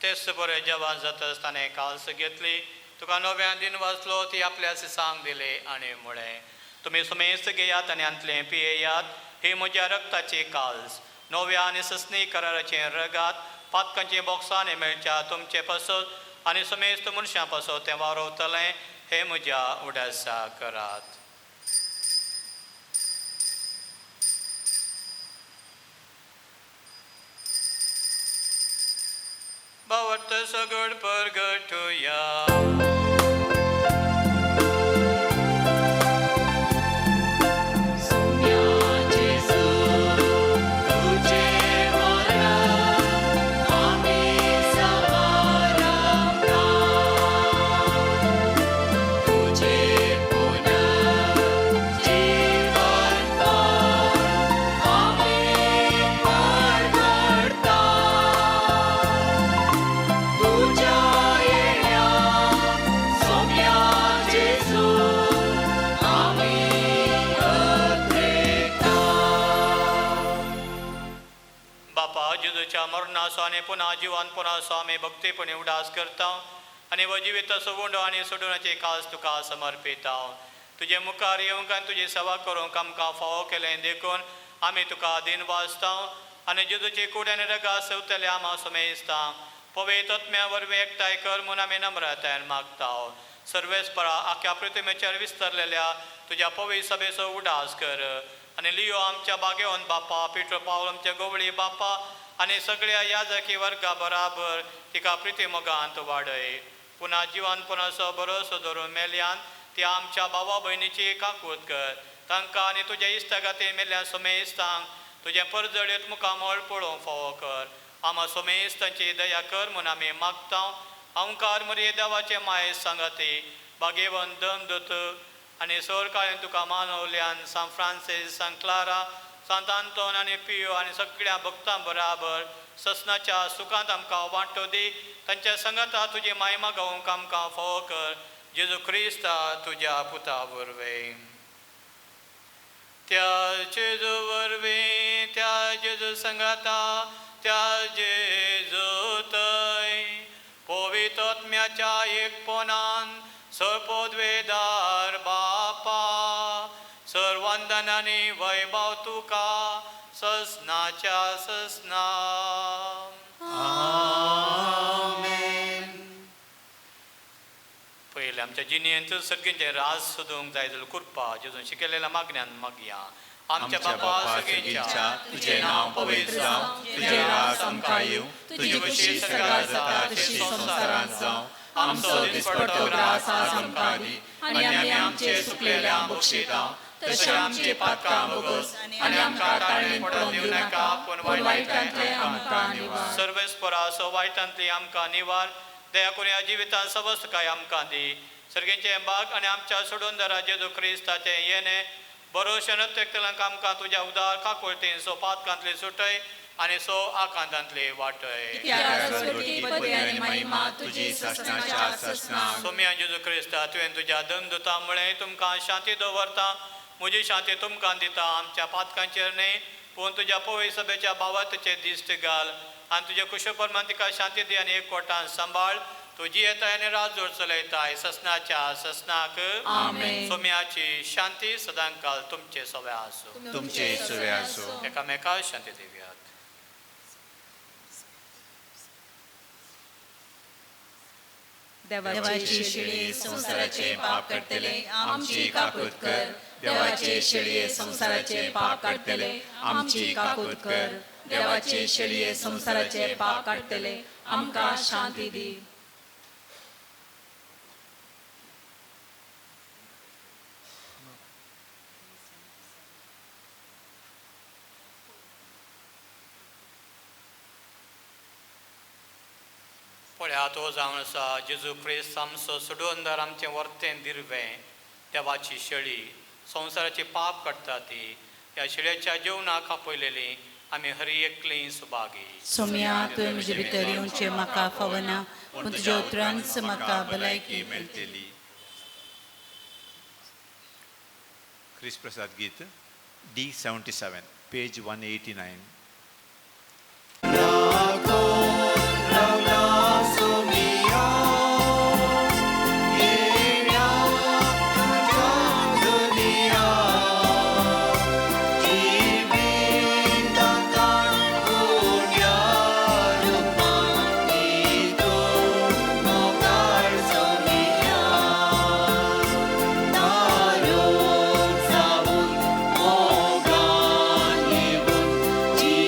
तेच बरें जेवण जाताच ताणें काल्स घेतली तुका नव्या दिन वाचलो ती आपल्या सिसांक दिली आनी म्हळें तुमी सुमेस्त घेयात आनी अंतलें पियेयात ही म्हज्या रक्ताची काल्स नव्या आनी ससनी कराराचें रगात पातकांची बॉक्सांनी मेळच्या तुमचे पासत आनी सुमेस्त मनशां पासत तें वारोवतलें हे म्हज्या उडासा करात. भावार्थ सगळ परगटुया. मरणासो आनी पुन्हा जिवनपणासो आमी भक्तीपणी उडास करता आनी व जिविताचो उंडो आनी सोडूनाची कास तुका समर्पिता. तुजे मुखार येवंक आनी तुजी सेवा करूंक आमकां फावो केलें देखून आमी तुका दिन वाजता आनी जेजूची कूड आनी रगां सेवतले आमा सुमेस्ता पवित्र आत्म्या वरवीं एकठांय कर म्हूण आमी नम्रतायेन मागता. सर्वेस्परा आख्या पृथ्वीचेर विस्तरलेल्या तुज्या पवित्र सभेचो उडास कर आनी लियो आमच्या बागेवन बापा पिट्रो पावल आमच्या गोवळी बापा आनी सगळ्या याजकी वर्गा बराबर तिका प्रिती मोगांत वाडय. पुन्हा जिवनपणाचो भरोसो धरून मेल्यान ती आमच्या भावा भयणीची काकूत कर तांकां आनी तुज्या इश्टागाती मेल्ल्या सुमेस्तांक तुजें परजळीत मुखामळ पळोवंक फावो कर. आमा सुमेस्तांची दया कर म्हूण आमी मागता ओंकार मरिये देवाचे माये सांगाती भाग्यवन दमदूत आनी सोरकाळें तुका मानवल्यान सान फ्रांसीस सान क्लारा सांत आंतोन आनी पियो आनी सगळ्या भक्तां बराबर ससनाच्या सुखांत आमकां वांटो दी तांच्या संगता तुजी महिमा गावूंक आमकां फावो कर जेजू क्रिस्ता तुज्या पुता वरवीं त्या जेजू वरवीं त्या जेजू संगता त्या जेजू थंय पवित्र आत्म्याच्या एकपणान सर्पोद्वेदार बापा सर्वंदनांनी वैभव तुका ससनाच्या ससना पहिले आमच्या जिणेंत सगळ्यांचे राज सोदूंक जाय जाल्यार कृपा जेजून शिकयलेल्या मागण्यान मागया आमच्या बापा सगळ्यांच्या तुझे नाव पवित्र जावं तुझे राज आमकां येवं तुजी कशी सगळ्यात जाता तशी संसारांत जावं आमचो दिसपडटो ग्रास आज आमकां दी आनी आमी आमचे सुकलेल्या बक्षिता तशें आमची पातकां बोगोस आनी आमकां ताळेन पडोवन दिवं नाका पूण वायटांतले आमकां निवार सर्वेस्परा सो वायटांतली आमकां निवार दया करून ह्या जिवितांत सवस्त काय आमकां दी सर्गेचे भाग आनी आमच्या सोडून दरा जेजू क्रिस्ताचें येणे बरोवशें तेकतलांक आमकां तुज्या उदार काकुळटीन सो पातकांतली सुटय आनी सो आकांतांतली वाटय सोम्या जेजू क्रिस्ता तुवें तुज्या दमदुता मुळे तुमकां शांती दवरता म्हजी शांती तुमकां दिता आमच्या पातकांचेर न्ही पूण तुज्या पवित्र सभेच्या भावातचे दिश्ट घाल आनी तुज्या कुशोपरमान तिका शांती दी आनी एकवटान सांबाळ तुजी येताय आनी राजोर चलयताय ससनाच्या ससनाक सोम्याची शांती सदांकाल तुमचे सवे आसूं तुमचे सवे आसूं एकामेकाक शांती दिव्यात देवाची शिडी संसाराचे पाप काडटले आमची काकूत कर देवाचे शिडये संसाराचे पाप काडटले आमची काकूत कर देवाचे शिडये संसाराचे पाप काडटले आमकां शांती दी पळया तो जावन आसा जेजू क्रिस्त आमचो सोडूनदार आमचें वर्तें दिरवें देवाची शेळी संवसाराची पाप काडटा ती ह्या शेळयेच्या जेवणाक आपयलेली आमी हरी एकलीं सुभागी सोम्या तुवें म्हजे भितर येवचें म्हाका फावना पूण तुज्या उतरांच म्हाका भलायकी मेळटली ख्रिस्त प्रसाद गीत D77 पेज 189 जी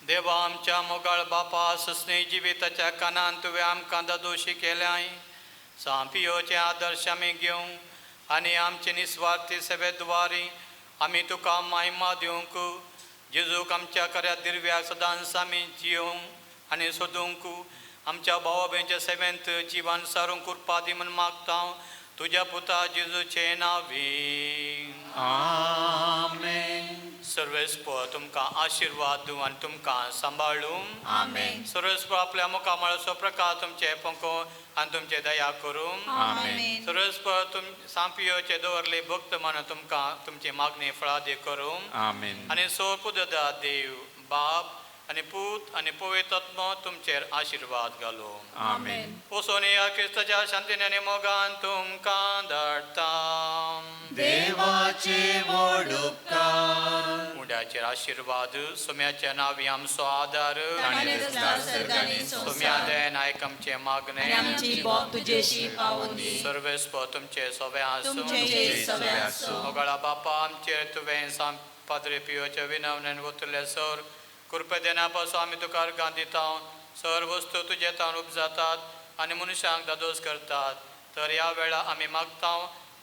देवा आमच्या मोगाळ बापा सस्ने जिविताच्या कानान तुवें आमकां दोशी केल्याय सांपियोचे आदर्श आमी घेवं आनी आमचे निस्वार्थी सेवेद्वारी आमी तुका महिमा दिवंक जेजूक आमच्या खऱ्या दिव्या सदांच आमी जियोंक आनी सोदूंक आमच्या भावा भयणीच्या सेवेंत जिवन सारूंक कृपा दी म्हूण मागता तुज्या पुता जेजूचे नांवी आमेन. सर्वेस्पर तुमकां आशिर्वाद दिवं आनी तुमकां सांबाळूं. आमेन. सर्वेस्पर आपल्या मुखामळाचो प्रकाश तुमचे पंको आनी तुमचे दया करूं. आमेन. सर्वेस्पर सांपियोचे दवरले भक्त म्हणून तुमकां तुमची मागणी फळादी करूं. आमेन. आनी सो कुददा देव बाप आनी पूत आनी पवित्र आत्मा तुमचेर आशिर्वाद घालो. आमेन. वचून ह्या क्रिस्ताच्या शांतीन आनी मोगान तुमकां धाडटा. देवाचे व्हड उपकार मुड्याचेर आशिर्वाद सोम्याच्या नांवी आमचो आदार ताणें रचला सर्गांनी सोम्या देन आयक आमचे मागणे आनी आमची बोब तुजेशी पावून दी. सर्वेस्पर तुमचे सवे आसूं. तुमचे सवे आसूं. मोगाळा बापा आमचेर तुवें सांग पाद्रे पियोच्या विनवणेन वतले सर कृपे देना पासून आमी तुका अर्गां दिता. सर वस्तू तुजे तावन उपजातात आनी मनशांक दादोस करतात. तर ह्या वेळा आमी मागता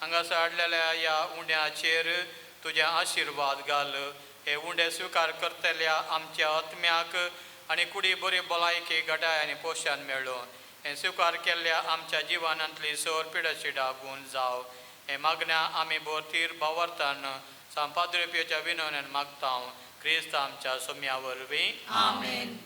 हांगासर हाडलेल्या ह्या उंड्याचेर तुजे आशिर्वाद घाल. हे उंडे स्विकार करतल्या आमच्या आत्म्याक आनी कुडी बरी भलायकी घटाय आनी पोशान मेळ्ळो. हे स्विकार केल्ल्या आमच्या जिवनांतली सर पिडाशिडा गूण जाव. हे मागण्या आमी बोरतीर भावार्थान सांपाद्रे पियोच्या विनवणेन मागता क्रिस्त आमच्या सोम्या वरवीं. आमेन.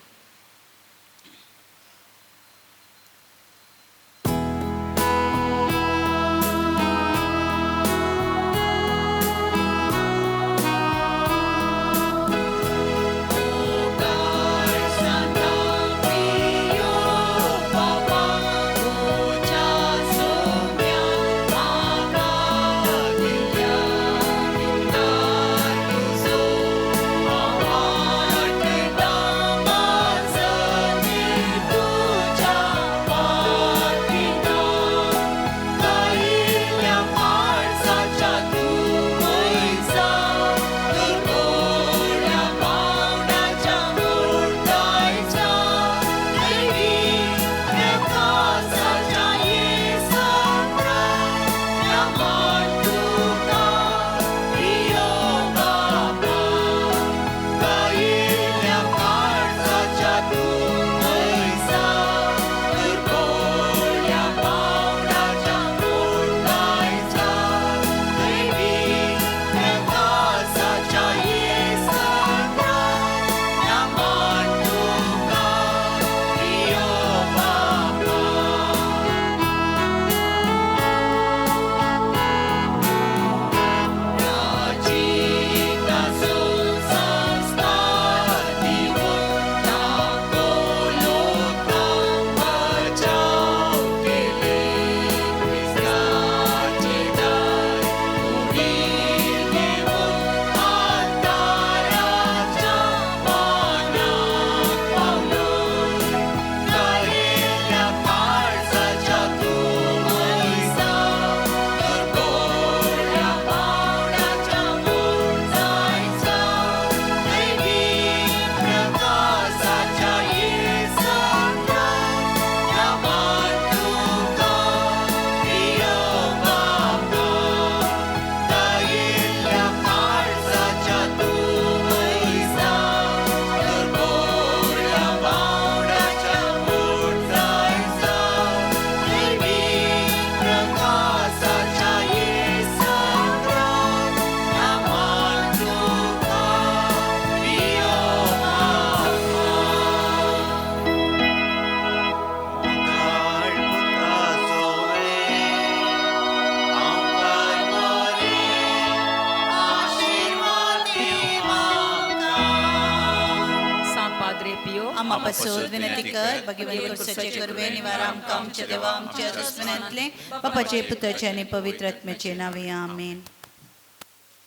आम्हा पासून विनंती कर भगवान कुर्साचे करवे निवारा आमकां आमच्या देवा आमच्या दुश्मनांतले बापाचे पुत्राचे आनी पवित्र आत्म्याचे नांवे आमेन.